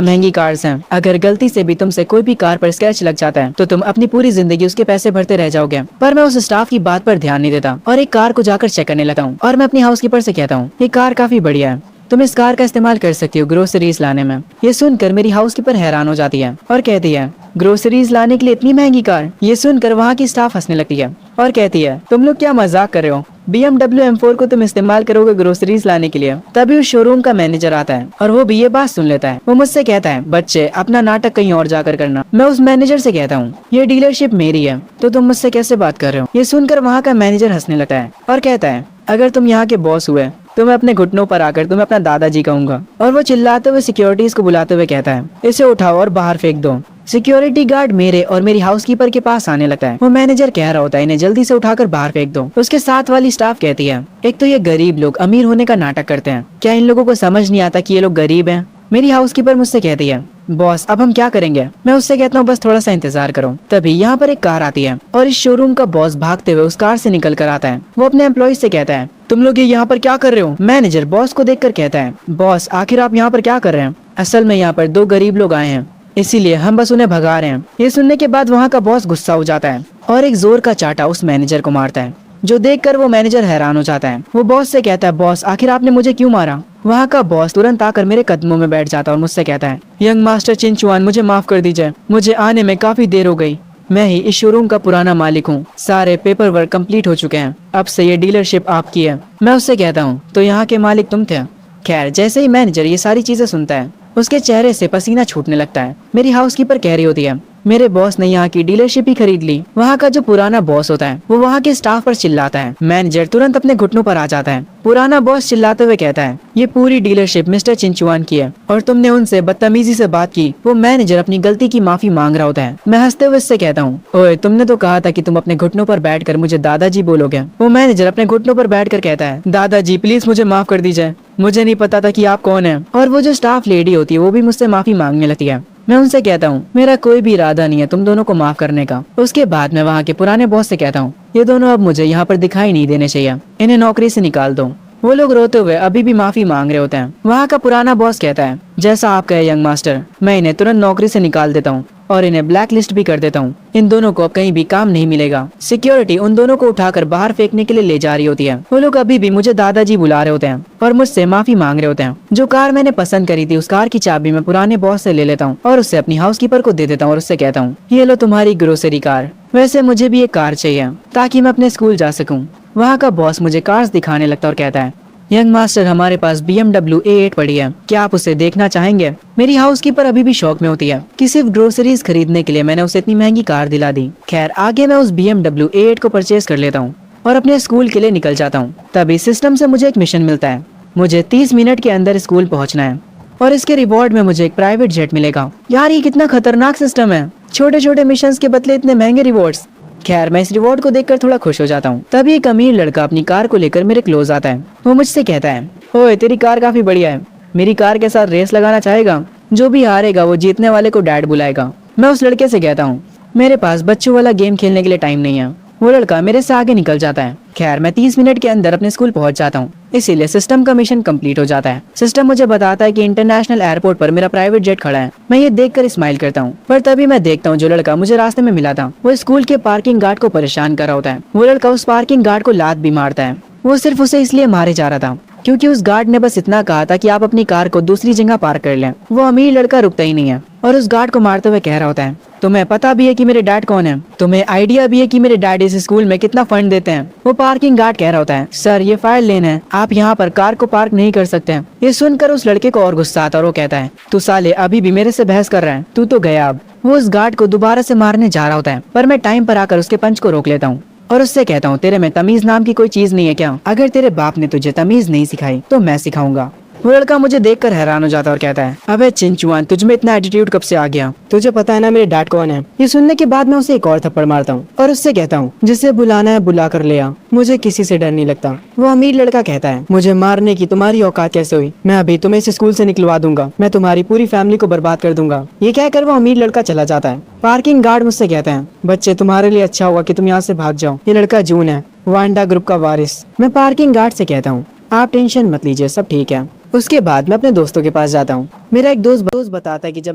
[SPEAKER 1] महंगी कार्स हैं। अगर गलती से भी तुमसे कोई भी कार पर स्क्रैच लग जाता है तो तुम अपनी पूरी जिंदगी उसके पैसे भरते रह जाओगे। पर मैं उस स्टाफ की बात पर ध्यान नहीं देता और एक कार को जाकर चेक करने लगता हूँ। और मैं अपनी हाउसकीपर से कहता हूँ, ये कार काफी बढ़िया है, तुम इस कार का इस्तेमाल कर सकती हो ग्रोसरीज लाने में। ये सुनकर मेरी हाउसकीपर हैरान हो जाती है और कहती है, ग्रोसरीज लाने के लिए इतनी महंगी कार? ये सुनकर वहाँ की स्टाफ हंसने लगती है और कहती है, तुम लोग क्या मजाक कर रहे हो? BMW M4 को तुम इस्तेमाल करोगे ग्रोसरीज लाने के लिए? तभी उस शोरूम का मैनेजर आता है और वो भी ये बात सुन लेता है। वो मुझसे कहता है, बच्चे अपना नाटक कहीं और जाकर करना। मैं उस मैनेजर से कहता हूँ, ये डीलरशिप मेरी है तो तुम मुझसे कैसे बात कर रहे हो? ये सुनकर वहाँ का मैनेजर हंसने लगता है और कहता है, अगर तुम यहाँ के बॉस हुए तो मैं अपने घुटनों पर आकर तुम्हें अपना दादाजी कहूंगा। और वो चिल्लाते हुए सिक्योरिटीज को बुलाते हुए कहता है, इसे उठाओ और बाहर फेंक दो। सिक्योरिटी गार्ड मेरे और मेरी हाउसकीपर के पास आने लगता है। वो मैनेजर कह रहा होता है, इन्हें जल्दी से उठाकर बाहर फेंक दो। उसके साथ वाली स्टाफ कहती है, एक तो ये गरीब लोग अमीर होने का नाटक करते हैं, क्या इन लोगों को समझ नहीं आता कि ये लोग गरीब हैं? मेरी हाउसकीपर मुझसे कहती है, बॉस अब हम क्या करेंगे? मैं उससे कहता हूँ, बस थोड़ा सा इंतजार करो। तभी यहाँ पर एक कार आती है और इस शोरूम का बॉस भागते हुए उस कार से निकल कर आता है। वो अपने एम्प्लॉय से कहता है, तुम लोग ये यहाँ पर क्या कर रहे हो? मैनेजर बॉस को देखकर कहता है, बॉस आखिर आप यहाँ पर क्या कर रहे हैं? असल में यहाँ पर दो गरीब लोग आए हैं, इसीलिए हम बस उन्हें भगा रहे हैं। ये सुनने के बाद वहाँ का बॉस गुस्सा हो जाता है और एक जोर का चाटा उस मैनेजर को मारता है, जो देखकर वो मैनेजर हैरान हो जाता है। वो बॉस से कहता है, बॉस आखिर आपने मुझे क्यों मारा? वहाँ का बॉस तुरंत आकर मेरे कदमों में बैठ जाता है और मुझसे कहता है, यंग मास्टर चिंचुआन मुझे माफ कर दीजिए, मुझे आने में काफी देर हो गई। मैं ही इस शोरूम का पुराना मालिक हूँ, सारे पेपर वर्क कम्प्लीट हो चुके हैं, अब से ये डीलरशिप आपकी है। मैं उससे कहता हूँ, तो यहाँ के मालिक तुम थे? खैर जैसे ही मैनेजर ये सारी चीजें सुनता है, उसके चेहरे से पसीना छूटने लगता है। मेरी हाउसकीपर कह रही होती है, मेरे बॉस ने यहाँ की डीलरशिप ही खरीद ली। वहाँ का जो पुराना बॉस होता है वो वहाँ के स्टाफ पर चिल्लाता है। मैनेजर तुरंत अपने घुटनों पर आ जाता है। पुराना बॉस चिल्लाते हुए कहता है, ये पूरी डीलरशिप मिस्टर चिंचुआन की है और तुमने उनसे बदतमीजी से बात की। वो मैनेजर अपनी गलती की माफी मांग रहा होता है। मैं हंसते हुए इससे कहता हूँ, ओए तुमने तो कहा था कि तुम अपने घुटनों पर बैठकर मुझे दादाजी बोलोगे। वो मैनेजर अपने घुटनों पर बैठकर कहता है, दादाजी प्लीज मुझे माफ कर दीजिए, मुझे नहीं पता था कि आप कौन है। और वो जो स्टाफ लेडी होती है वो भी मुझसे माफी मांगने लगती है। मैं उनसे कहता हूँ, मेरा कोई भी इरादा नहीं है तुम दोनों को माफ करने का। उसके बाद मैं वहाँ के पुराने बॉस से कहता हूँ, ये दोनों अब मुझे यहाँ पर दिखाई नहीं देने चाहिए, इन्हें नौकरी से निकाल दो। वो लोग रोते हुए अभी भी माफी मांग रहे होते हैं। वहाँ का पुराना बॉस कहता है, जैसा आप कहे यंग मास्टर, मैं इन्हें तुरंत नौकरी से निकाल देता हूँ और इन्हें ब्लैक लिस्ट भी कर देता हूँ। इन दोनों को अब कहीं भी काम नहीं मिलेगा। सिक्योरिटी उन दोनों को उठाकर बाहर फेंकने के लिए ले जा रही होती है। वो लोग अभी भी मुझे दादाजी बुला रहे होते हैं और मुझसे माफी मांग रहे होते हैं। जो कार मैंने पसंद करी थी उस कार की चाबी मैं पुराने बॉस से ले लेता हूँ और उससे अपनी हाउसकीपर को दे देता हूँ और उससे कहता हूँ, ये लो तुम्हारी ग्रोसरी कार। वैसे मुझे भी एक कार चाहिए ताकि मैं अपने स्कूल जा सकूँ। वहाँ का बॉस मुझे कार्स दिखाने लगता और कहता है, यंग मास्टर हमारे पास BMW A8 पड़ी है, क्या आप उसे देखना चाहेंगे? मेरी हाउसकीपर अभी भी शौक में होती है कि सिर्फ ग्रोसरीज खरीदने के लिए मैंने उसे इतनी महंगी कार दिला दी। खैर आगे मैं उस BMW A8 को परचेज कर लेता हूँ और अपने स्कूल के लिए निकल जाता हूँ। तभी सिस्टम से मुझे एक मिशन मिलता है, मुझे 30 मिनट के अंदर स्कूल पहुँचना है और इसके रिवॉर्ड में मुझे एक प्राइवेट जेट मिलेगा। यार ये कितना खतरनाक सिस्टम है, छोटे छोटे मिशन के बदले इतने महंगे रिवॉर्ड्स। खैर मैं इस रिवॉर्ड को देखकर थोड़ा खुश हो जाता हूँ। तभी एक अमीर लड़का अपनी कार को लेकर मेरे क्लोज आता है। वो मुझसे कहता है, ओए तेरी कार काफी बढ़िया है, मेरी कार के साथ रेस लगाना चाहेगा? जो भी हारेगा वो जीतने वाले को डैड बुलाएगा। मैं उस लड़के से कहता हूँ, मेरे पास बच्चों वाला गेम खेलने के लिए टाइम नहीं है। वो लड़का मेरे से आगे निकल जाता है। खैर मैं 30 मिनट के अंदर अपने स्कूल पहुंच जाता हूँ, इसीलिए सिस्टम का मिशन कंप्लीट हो जाता है। सिस्टम मुझे बताता है कि इंटरनेशनल एयरपोर्ट पर मेरा प्राइवेट जेट खड़ा है। मैं ये देखकर स्माइल करता हूँ, पर तभी मैं देखता हूँ जो लड़का मुझे रास्ते में मिला था वो स्कूल के पार्किंग गार्ड को परेशान कर रहा होता है। वो लड़का उस पार्किंग गार्ड को लात भी मारता है। वो सिर्फ उसे इसलिए मारे जा रहा था क्योंकि उस गार्ड ने बस इतना कहा था कि आप अपनी कार को दूसरी जगह पार्क कर लें। वो अमीर लड़का रुकता ही नहीं है और उस गार्ड को मारते हुए कह रहा होता है, तुम्हें पता भी है कि मेरे डैड कौन है? तुम्हें आइडिया भी है कि मेरे डैड इस स्कूल में कितना फंड देते हैं? वो पार्किंग गार्ड कह रहा होता है, सर ये फायर लेन है, आप यहाँ पर कार को पार्क नहीं कर सकते। ये सुनकर उस लड़के को और गुस्सा आता और वो कहता है, तू साले अभी भी मेरे से बहस कर रहा है, तू तो गया अब। वो उस गार्ड को दोबारा से मारने जा रहा होता है, पर मैं टाइम पर आकर उसके पंच को रोक लेता हूँ और उससे कहता हूँ, तेरे में तमीज नाम की कोई चीज नहीं है क्या? अगर तेरे बाप ने तुझे तमीज नहीं सिखाई तो मैं सिखाऊंगा। वो लड़का मुझे देखकर हैरान हो जाता है और कहता है, अबे चिंचुआन, तुझ में इतना एटीट्यूड कब से आ गया? तुझे पता है ना मेरे डैड कौन है? ये सुनने के बाद मैं उसे एक और थप्पड़ मारता हूँ और उससे कहता हूँ, जिसे बुलाना है बुला कर ले आ, मुझे किसी से डर नहीं लगता। वो अमीर लड़का कहता है, मुझे मारने की तुम्हारी औकात कैसे हुई? मैं अभी तुम्हें इस स्कूल से निकलवा दूंगा, मैं तुम्हारी पूरी फैमिली को बर्बाद कर दूंगा। ये कहकर वो अमीर लड़का चला जाता है। पार्किंग गार्ड मुझसे कहता है, बच्चे तुम्हारे लिए अच्छा होगा कि तुम यहाँ से भाग जाओ, ये लड़का जून है, वांडा ग्रुप का वारिस। मैं पार्किंग गार्ड से कहता हूँ, आप टेंशन मत लीजिए, सब ठीक है। उसके बाद मैं अपने दोस्तों के पास जाता हूँ। मेरा एक दोस्त बताता है कि जब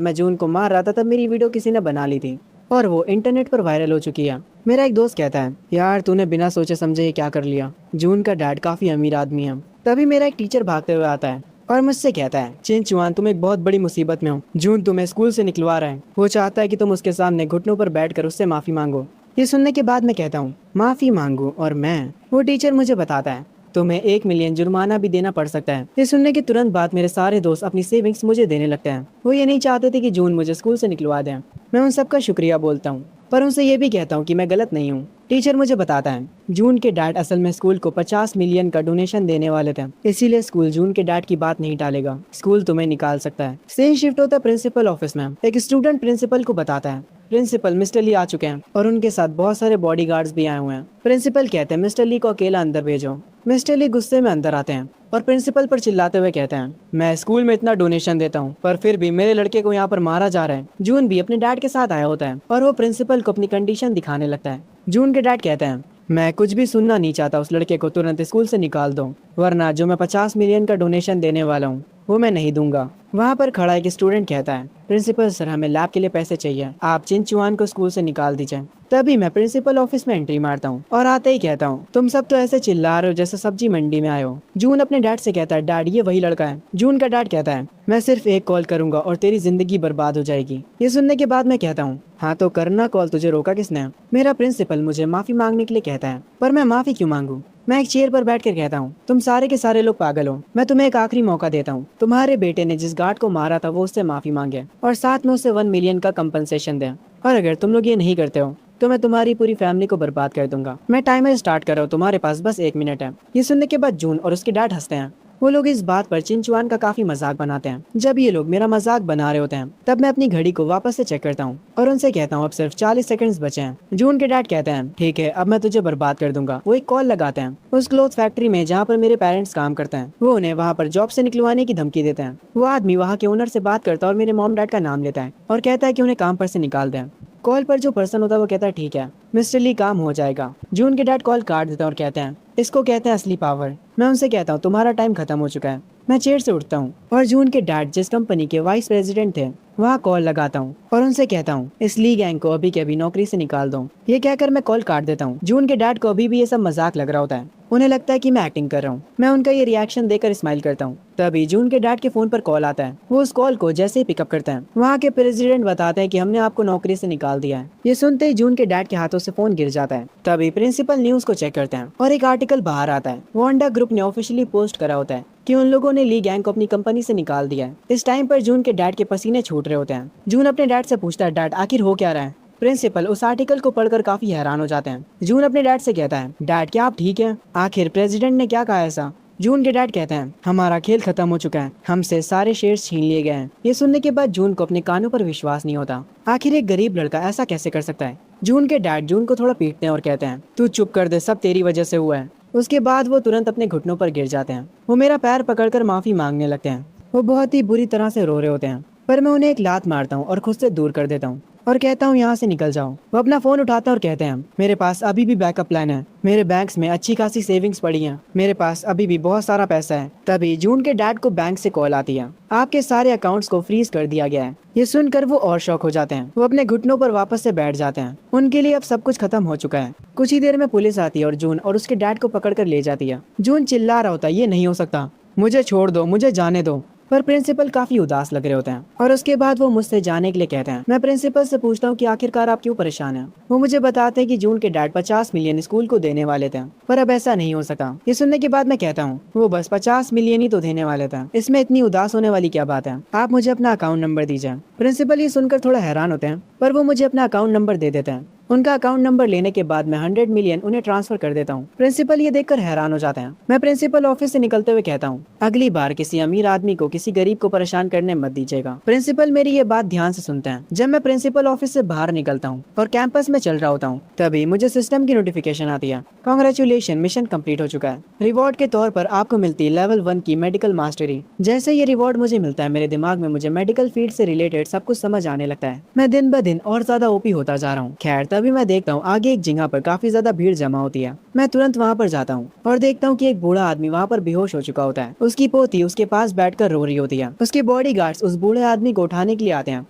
[SPEAKER 1] मैं जून को मार रहा था तब मेरी वीडियो किसी ने बना ली थी और वो इंटरनेट पर वायरल हो चुकी है। मेरा एक दोस्त कहता है, यार तूने बिना सोचे समझे ये क्या कर लिया? जून का डैड काफी अमीर आदमी है। तभी मेरा एक टीचर भागते हुए आता है और मुझसे कहता है, चिंचुआन तुम एक बहुत बड़ी मुसीबत में हो, जून तुम्हें स्कूल से निकलवा रहा है, वो चाहता है कि तुम उसके सामने घुटनों पर बैठकर उससे माफी मांगो। ये सुनने के बाद मैं कहता हूँ, माफी मांगू और मैं? वो टीचर मुझे बताता है, तुम्हें 1 मिलियन जुर्माना भी देना पड़ सकता है। ये सुनने के तुरंत बाद मेरे सारे दोस्त अपनी सेविंग्स मुझे देने लगते हैं। वो ये नहीं चाहते थे कि जून मुझे स्कूल से निकलवा दें। मैं उन सबका शुक्रिया बोलता हूँ, पर उनसे ये भी कहता हूँ कि मैं गलत नहीं हूँ। टीचर मुझे बताता है, जून के डैड असल में स्कूल को 50 मिलियन का डोनेशन देने वाले थे, इसीलिए स्कूल जून के डैड की बात नहीं टालेगा, स्कूल तुम्हें निकाल सकता है। सेम शिफ्ट होता है प्रिंसिपल ऑफिस में। एक स्टूडेंट प्रिंसिपल को बताता है, प्रिंसिपल मिस्टर ली आ चुके हैं और उनके साथ बहुत सारे बॉडीगार्ड्स भी आए हुए हैं। प्रिंसिपल कहते हैं, मिस्टर ली को अकेला अंदर भेजो। मिस्टर ली गुस्से में अंदर आते हैं और प्रिंसिपल पर चिल्लाते हुए कहते हैं, मैं स्कूल में इतना डोनेशन देता हूँ पर फिर भी मेरे लड़के को यहाँ पर मारा जा रहा है। जून भी अपने डैड के साथ आया होता है और वो प्रिंसिपल को अपनी कंडीशन दिखाने लगता है। जून के डैड कहते हैं, मैं कुछ भी सुनना नहीं चाहता, उस लड़के को तुरंत स्कूल से निकाल दो, वरना जो मैं 50 मिलियन का डोनेशन देने वाला हूँ वो मैं नहीं दूंगा। वहाँ पर खड़ा एक स्टूडेंट कहता है, प्रिंसिपल सर हमें लैब के लिए पैसे चाहिए, आप चिंचुआन को स्कूल से निकाल दीजिए। तभी मैं प्रिंसिपल ऑफिस में एंट्री मारता हूँ और आते ही कहता हूँ, तुम सब तो ऐसे चिल्ला रहे हो जैसे सब्जी मंडी में आए हो। जून अपने डैड से कहता है, डैड ये वही लड़का है। जून का डैड कहता है, मैं सिर्फ एक कॉल करूंगा और तेरी जिंदगी बर्बाद हो जाएगी। ये सुनने के बाद मैं कहता हूँ, हाँ तो करना कॉल, तुझे रोका किसने? मेरा प्रिंसिपल मुझे माफी मांगने के लिए कहता है, पर मैं माफी क्यों मांगू? मैं एक चेयर पर बैठकर कहता हूँ, तुम सारे के सारे लोग पागल हो, मैं तुम्हें एक आखिरी मौका देता हूँ। तुम्हारे बेटे ने जिस गार्ड को मारा था वो उससे माफी मांगे और साथ में उसे 1 मिलियन का कंपनसेशन दे, और अगर तुम लोग ये नहीं करते हो तो मैं तुम्हारी पूरी फैमिली को बर्बाद कर दूंगा। मैं टाइमर स्टार्ट कर रहा हूँ, तुम्हारे पास बस 1 मिनट है। ये सुनने के बाद जून और उसके डैड हंसते हैं। वो लोग इस बात पर चिंचुआन का काफी मजाक बनाते हैं। जब ये लोग मेरा मजाक बना रहे होते हैं तब मैं अपनी घड़ी को वापस से चेक करता हूँ और उनसे कहता हूँ, अब सिर्फ 40 सेकंड्स बचे हैं। जून के डैड कहते हैं, ठीक है अब मैं तुझे बर्बाद कर दूंगा। वो एक कॉल लगाते हैं उस क्लोथ फैक्ट्री में जहाँ पर मेरे पेरेंट्स काम करते हैं। वो उन्हें वहाँ पर जॉब से निकलवाने की धमकी देते हैं। वो आदमी वहाँ के ओनर से बात करता है और मेरे मॉम डैड का नाम लेता है और कहता है कि उन्हें काम पर से निकाल दें। कॉल पर जो पर्सन होता है वो कहता है, ठीक है मिस्टर ली काम हो जाएगा। जून के डैड कॉल काट देते हैं और कहते हैं, इसको कहते हैं असली पावर। मैं उनसे कहता हूँ, तुम्हारा टाइम खत्म हो चुका है। मैं चेयर से उठता हूँ और जून के डैड जिस कंपनी के वाइस प्रेसिडेंट थे वहाँ कॉल लगाता हूँ और उनसे कहता हूँ, इस ली गैंग को अभी के अभी नौकरी से निकाल दो। ये कहकर मैं कॉल काट देता हूँ। जून के डैड को अभी भी ये सब मजाक लग रहा होता है। उन्हें लगता है कि मैं एक्टिंग कर रहा हूँ। मैं उनका ये रिएक्शन देकर स्माइल करता हूँ। तभी जून के डैड के फोन पर कॉल आता है। वो उस कॉल को जैसे ही पिकअप करते हैं वहाँ के प्रेसिडेंट बताते हैं कि हमने आपको नौकरी से निकाल दिया है। ये सुनते ही जून के डैड के हाथों से फोन गिर जाता है। तभी प्रिंसिपल न्यूज को चेक करते हैं और एक आर्टिकल बाहर आता है। वांडा ग्रुप ने ऑफिशियली पोस्ट करा होता है कि उन लोगों ने ली गैंग को अपनी कंपनी से निकाल दिया है। इस टाइम पर जून के डैड के पसीने छूट रहे होते हैं। जून अपने डैड से पूछता है, डैड आखिर हो क्या रहा है? प्रिंसिपल उस आर्टिकल को पढ़कर काफी हैरान हो जाते हैं। जून अपने डैड से कहता है, डैड क्या आप ठीक हैं? आखिर प्रेसिडेंट ने क्या कहा ऐसा? जून के डैड कहते हैं, हमारा खेल खत्म हो चुका है, हमसे सारे शेयर्स छीन लिए गए हैं। ये सुनने के बाद जून को अपने कानों पर विश्वास नहीं होता। आखिर एक गरीब लड़का ऐसा कैसे कर सकता है? जून के डैड जून को थोड़ा पीटते हैं और कहते हैं, तू चुप कर दे, सब तेरी वजह से हुआ है। उसके बाद वो तुरंत अपने घुटनों पर गिर जाते हैं। वो मेरा पैर पकड़कर माफी मांगने लगते हैं। वो बहुत ही बुरी तरह से रो रहे होते हैं, पर मैं उन्हें एक लात मारता हूँ और खुद से दूर कर देता हूँ और कहता हूँ, यहाँ से निकल जाओ। वो अपना फोन उठाता है और कहते हैं, मेरे पास अभी भी बैकअप प्लान है, मेरे बैंक्स में अच्छी खासी सेविंग्स पड़ी हैं, मेरे पास अभी भी बहुत सारा पैसा है। तभी जून के डैड को बैंक से कॉल आती है, आपके सारे अकाउंट्स को फ्रीज कर दिया गया है। ये सुनकर वो और शॉक हो जाते हैं। वो अपने घुटनों पर वापस से बैठ जाते हैं। उनके लिए अब सब कुछ खत्म हो चुका है। कुछ ही देर में पुलिस आती है और जून और उसके डैड को पकड़ कर ले जाती है। जून चिल्ला रहा होता है, ये नहीं हो सकता, मुझे छोड़ दो, मुझे जाने दो। पर प्रिंसिपल काफी उदास लग रहे होते हैं और उसके बाद वो मुझसे जाने के लिए कहते हैं। मैं प्रिंसिपल से पूछता हूँ कि आखिरकार आप क्यों परेशान हैं? वो मुझे बताते हैं कि जून के डैड 50 मिलियन स्कूल को देने वाले थे, पर अब ऐसा नहीं हो सका। ये सुनने के बाद मैं कहता हूँ, वो बस 50 मिलियन ही तो देने वाले थे, इसमें इतनी उदास होने वाली क्या बात है? आप मुझे अपना अकाउंट नंबर दीजिए। प्रिंसिपल ये सुनकर थोड़ा हैरान होते हैं, पर वो मुझे अपना अकाउंट नंबर दे देते हैं। उनका अकाउंट नंबर लेने के बाद मैं 100 मिलियन उन्हें ट्रांसफर कर देता हूँ। प्रिंसिपल ये देखकर हैरान हो जाते हैं। मैं प्रिंसिपल ऑफिस से निकलते हुए कहता हूँ, अगली बार किसी अमीर आदमी को किसी गरीब को परेशान करने मत दीजिएगा। प्रिंसिपल मेरी ये बात ध्यान से सुनते हैं। जब मैं प्रिंसिपल ऑफिस से बाहर निकलता हूँ और कैंपस में चल रहा होता हूँ, तभी मुझे सिस्टम की नोटिफिकेशन आती है, कांग्रेचुलेशन, मिशन कंप्लीट हो चुका है। रिवॉर्ड के तौर पर आपको मिलती है लेवल 1 की मेडिकल मास्टरी। जैसे ये रिवॉर्ड मुझे मिलता है, मेरे दिमाग में मुझे मेडिकल फील्ड से रिलेटेड सब कुछ समझ आने लगता है। मैं दिन ब दिन और ज्यादा ओपी होता जा रहा हूँ। खैर, तभी मैं देखता हूँ आगे एक जगह पर काफी ज्यादा भीड़ जमा होती है। मैं तुरंत वहाँ पर जाता हूँ और देखता हूँ कि एक बूढ़ा आदमी वहाँ पर बेहोश हो चुका होता है। उसकी पोती उसके पास बैठकर रो रही होती है। उसके बॉडीगार्ड्स उस बूढ़े आदमी को उठाने के लिए आते हैं,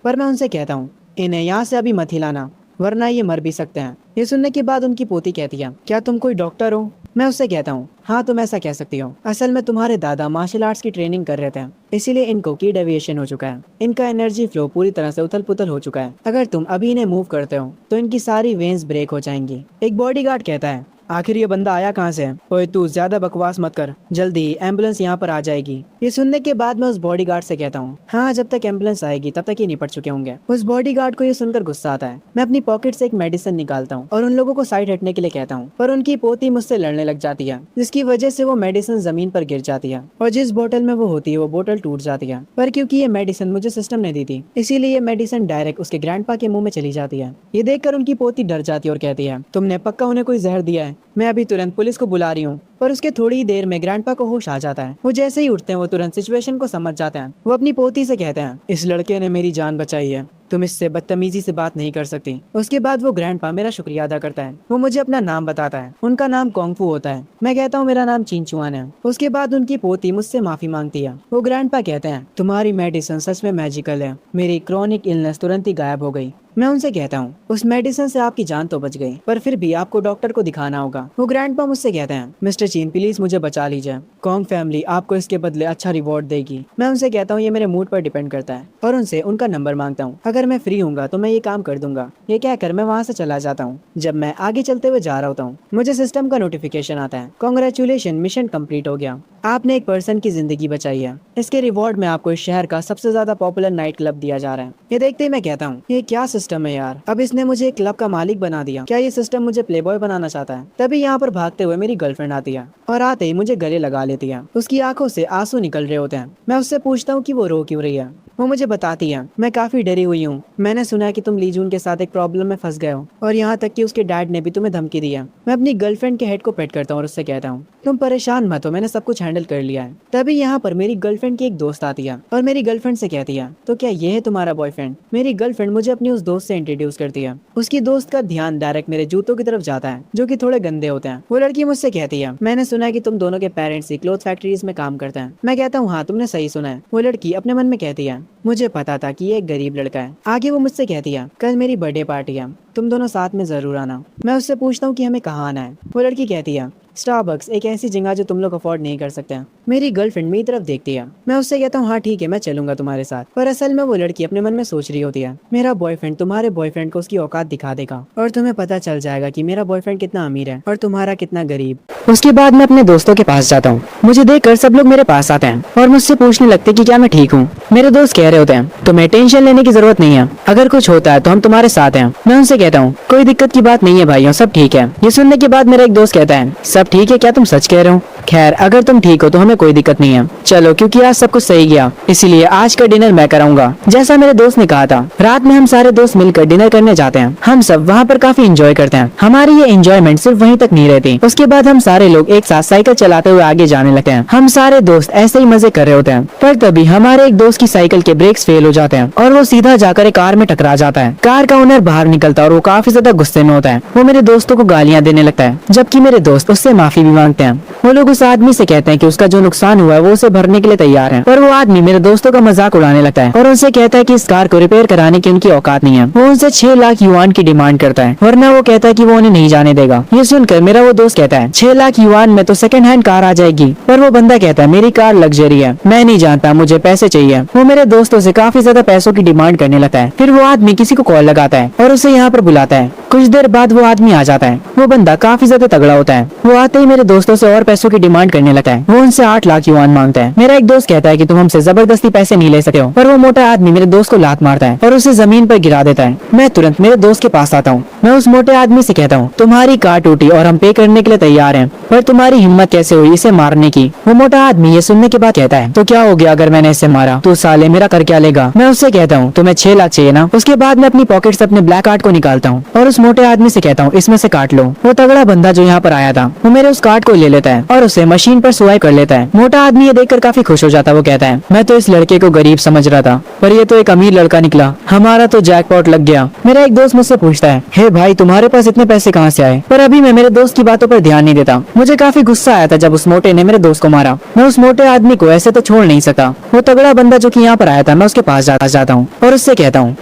[SPEAKER 1] पर मैं उनसे कहता हूँ, इन्हें यहाँ से अभी मत हिलाना, वरना ये मर भी सकते हैं। ये सुनने के बाद उनकी पोती कहती है, क्या तुम कोई डॉक्टर हो? मैं उससे कहता हूँ, हाँ तुम ऐसा कह सकती हो। असल में तुम्हारे दादा मार्शल आर्ट्स की ट्रेनिंग कर रहे थे, इसीलिए इनको की डेविएशन हो चुका है। इनका एनर्जी फ्लो पूरी तरह से उथल पुथल हो चुका है। अगर तुम अभी इन्हें मूव करते हो तो इनकी सारी वेन्स ब्रेक हो जाएंगी। एक बॉडीगार्ड कहता है, आखिर ये बंदा आया कहाँ से? ओए तू ज्यादा बकवास मत कर, जल्दी एम्बुलेंस यहाँ पर आ जाएगी। ये सुनने के बाद मैं उस बॉडीगार्ड से कहता हूँ, हाँ जब तक एम्बुलेंस आएगी तब तक ये निपट चुके होंगे। उस बॉडीगार्ड को ये सुनकर गुस्सा आता है। मैं अपनी पॉकेट से एक मेडिसिन निकालता हूँ और उन लोगों को साइड हटने के लिए कहता हूँ, पर उनकी पोती मुझसे लड़ने लग जाती है, जिसकी वजह से वो मेडिसिन जमीन पर गिर जाती है और जिस बोतल में वो होती है वो बोतल टूट जाती है। पर क्योंकि ये मेडिसिन मुझे सिस्टम ने दी थी, इसीलिए ये मेडिसिन डायरेक्ट उसके ग्रैंडपा के मुंह में चली जाती है। ये देखकर उनकी पोती डर जाती है और कहती है, तुमने पक्का उन्हें कोई जहर दिया है, मैं अभी तुरंत पुलिस को बुला रही हूँ। पर उसके थोड़ी ही देर में ग्रैंडपा को होश आ जाता है। वो जैसे ही उठते हैं वो तुरंत सिचुएशन को समझ जाते हैं। वो अपनी पोती से कहते हैं, इस लड़के ने मेरी जान बचाई है, तुम इससे बदतमीजी से बात नहीं कर सकती। उसके बाद वो ग्रैंडपा मेरा शुक्रिया अदा करता है। वो मुझे अपना नाम बताता है। उनका नाम कोंगफू होता है। मैं कहता हूँ मेरा नाम चिंचुआन है। उसके बाद उनकी पोती मुझसे माफी मांगती है। वो ग्रैंडपा कहते हैं, तुम्हारी मेडिसिन सच में मैजिकल है, मेरी क्रॉनिक इलनेस तुरंत ही गायब हो गई। मैं उनसे कहता हूँ, उस मेडिसिन से आपकी जान तो बच गई, पर फिर भी आपको डॉक्टर को दिखाना होगा। वो ग्रैंडपा मुझसे कहते हैं, मिस्टर चीन प्लीज मुझे बचा लीजिए, कोंग फैमिली आपको इसके बदले अच्छा रिवॉर्ड देगी। मैं उनसे कहता हूँ ये मेरे मूड पर डिपेंड करता है और उनसे उनका नंबर मांगता हूँ। अगर मैं फ्री हूँ तो मैं ये काम कर दूंगा। ये कहकर मैं वहाँ से चला जाता हूँ। जब मैं आगे चलते हुए जा रहा होता हूँ, मुझे सिस्टम का नोटिफिकेशन आता है, कांग्रेचुलेशन, मिशन कंप्लीट हो गया, आपने एक पर्सन की जिंदगी बचाई है। इसके रिवॉर्ड में आपको इस शहर का सबसे ज्यादा पॉपुलर नाइट क्लब दिया जा रहा है। ये देखते ही मैं कहता हूँ, ये क्या सिस्टम है यार, अब इसने मुझे एक क्लब का मालिक बना दिया। क्या ये सिस्टम मुझे प्लेबॉय बनाना चाहता है? तभी यहाँ पर भागते हुए मेरी गर्लफ्रेंड आती है और आते ही मुझे गले लगा लेती है। उसकी आंखों से आंसू निकल रहे होते हैं। मैं उससे पूछता हूँ कि वो रो क्यों रही है। वो मुझे बताती है, मैं काफी डरी हुई हूँ, मैंने सुना है कि तुम लीजून के साथ एक प्रॉब्लम में फंस गए हो और यहाँ तक कि उसके डैड ने भी तुम्हें धमकी दी है। मैं अपनी गर्लफ्रेंड के हेड को पेट करता हूँ और उससे कहता हूँ, तुम परेशान मत हो, मैंने सब कुछ हैंडल कर लिया है। तभी यहाँ पर मेरी गर्लफ्रेंड की एक दोस्त आती है और मेरी गर्लफ्रेंड से कहती है, तो क्या ये है तुम्हारा बॉयफ्रेंड? मेरी गर्लफ्रेंड मुझे अपनी उस दोस्त से इंट्रोड्यूस करती है। उसकी दोस्त का ध्यान डायरेक्ट मेरे जूतों की तरफ जाता है, जो कि थोड़े गंदे होते हैं। वो लड़की मुझसे कहती है, मैंने सुना है कि तुम दोनों के पेरेंट्स ही क्लोथ फैक्ट्रीज में काम करते हैं। मैं कहता हूँ, हाँ तुमने सही सुना है। वो लड़की अपने मन में कहती है, मुझे पता था कि ये एक गरीब लड़का है। आगे वो मुझसे कहती है, कल मेरी बर्थडे पार्टी है, तुम दोनों साथ में जरूर आना। मैं उससे पूछता हूँ कि हमें कहाँ आना है। वो लड़की कहती है, स्टारबक्स, एक ऐसी जगह जो तुम लोग अफोर्ड नहीं कर सकते हैं। मेरी गर्लफ्रेंड मेरी तरफ देखती है। मैं उससे कहता हूँ, हाँ ठीक है, मैं चलूंगा तुम्हारे साथ। पर असल में वो लड़की अपने मन में सोच रही होती है, मेरा बॉयफ्रेंड तुम्हारे बॉयफ्रेंड को उसकी औकात दिखा देगा और तुम्हें पता चल जाएगा कि मेरा बॉयफ्रेंड कितना अमीर है और तुम्हारा कितना गरीब। उसके बाद मैं अपने दोस्तों के पास जाता हूँ। मुझे देखकर सब लोग मेरे पास आते हैं और मुझसे पूछने लगते कि क्या मैं ठीक हूँ। मेरे दोस्त कह रहे होते हैं, तुम्हें टेंशन लेने की जरूरत नहीं है, अगर कुछ होता है तो हम तुम्हारे साथ हैं। मैं उनसे कहता हूँ, कोई दिक्कत की बात नहीं है भाइयों, सब ठीक है। ये सुनने के बाद मेरा एक दोस्त कहता है, सब ठीक है, क्या तुम सच कह रहे हो? खैर अगर तुम ठीक हो तो हमें कोई दिक्कत नहीं है, चलो, क्योंकि आज सब कुछ सही गया इसीलिए आज का डिनर मैं कराऊंगा। जैसा मेरे दोस्त ने कहा था, रात में हम सारे दोस्त मिलकर डिनर करने जाते हैं। हम सब वहाँ पर काफी एंजॉय करते हैं। हमारी ये एंजॉयमेंट सिर्फ वहीं तक नहीं रहती। उसके बाद हम सारे लोग एक साथ साइकिल चलाते हुए आगे जाने लगते हैं। हम सारे दोस्त ऐसे ही मजे कर रहे होते हैं, पर तभी हमारे एक दोस्त की साइकिल के ब्रेक्स फेल हो जाते हैं और वो सीधा जाकर एक कार में टकरा जाता है। कार का ओनर बाहर निकलता है और वो काफी ज्यादा गुस्से में होता है। वो मेरे दोस्तों को गालियां देने लगता है, जबकि मेरे दोस्त उससे माफी भी मांगते हैं। वो लोग उस आदमी से कहते हैं कि उसका जो नुकसान हुआ है वो उसे भरने के लिए तैयार है, पर वो आदमी मेरे दोस्तों का मजाक उड़ाने लगता है और उनसे कहता है कि इस कार को रिपेयर कराने की उनकी औकात नहीं है। वो उनसे 6 लाख युआन की डिमांड करता है, वरना वो कहता है कि वो उन्हें नहीं जाने देगा। ये सुनकर मेरा वो दोस्त कहता है, 6 लाख युआन में तो सेकंड हैंड कार आ जाएगी। पर वो बंदा कहता है, मेरी कार लग्जरी है, मैं नहीं जानता, मुझे पैसे चाहिए। वो मेरे दोस्तों से काफी ज्यादा पैसों की डिमांड करने लगता है। फिर वो आदमी किसी को कॉल लगाता है और उसे यहाँ पर बुलाता है। कुछ देर बाद वो आदमी आ जाता है। वो बंदा काफी ज्यादा तगड़ा होता है। वो आते ही मेरे दोस्तों से और पैसों की डिमांड करने लगता है। वो उनसे 8 लाख युआन मांगता है। मेरा एक दोस्त कहता है कि तुम हमसे जबरदस्ती पैसे नहीं ले सकते हो, पर वो मोटा आदमी मेरे दोस्त को लात मारता है और उसे जमीन पर गिरा देता है। मैं तुरंत मेरे दोस्त के पास आता हूँ। मैं उस मोटे आदमी से कहता हूँ, तुम्हारी कार टूटी और हम पे करने के लिए तैयार हैं, पर तुम्हारी हिम्मत कैसे हुई इसे मारने की। वो मोटा आदमी ये सुनने के बाद कहता है, तो क्या हो गया अगर मैंने इसे मारा, तो साले मेरा कर क्या लेगा। मैं उससे कहता हूँ, तुम्हें 6 लाख चाहिए ना। उसके बाद मैं अपनी पॉकेट से अपने ब्लैक कार्ड को निकालता हूँ और उस मोटे आदमी से कहता हूँ, इसमें से काट लो। वो तगड़ा बंदा जो यहाँ पर आया था वो मेरे उस कार्ड को ले लेता है और उसे मशीन पर स्वाइप कर लेता है। मोटा आदमी ये देखकर काफी खुश हो जाता है। वो कहता है, मैं तो इस लड़के को गरीब समझ रहा था, पर ये तो एक अमीर लड़का निकला, हमारा तो जैकपॉट लग गया। मेरा एक दोस्त मुझसे पूछता है, हे भाई तुम्हारे पास इतने पैसे कहाँ से आए। पर अभी मैं मेरे दोस्त की बातों पर ध्यान नहीं देता। मुझे काफी गुस्सा आया था जब उस मोटे ने मेरे दोस्त को मारा। मैं उस मोटे आदमी को ऐसे तो छोड़ नहीं सकता। वो तगड़ा बंदा जो कि यहाँ पर आया था, मैं उसके पास जाता हूँ और उससे कहता हूँ,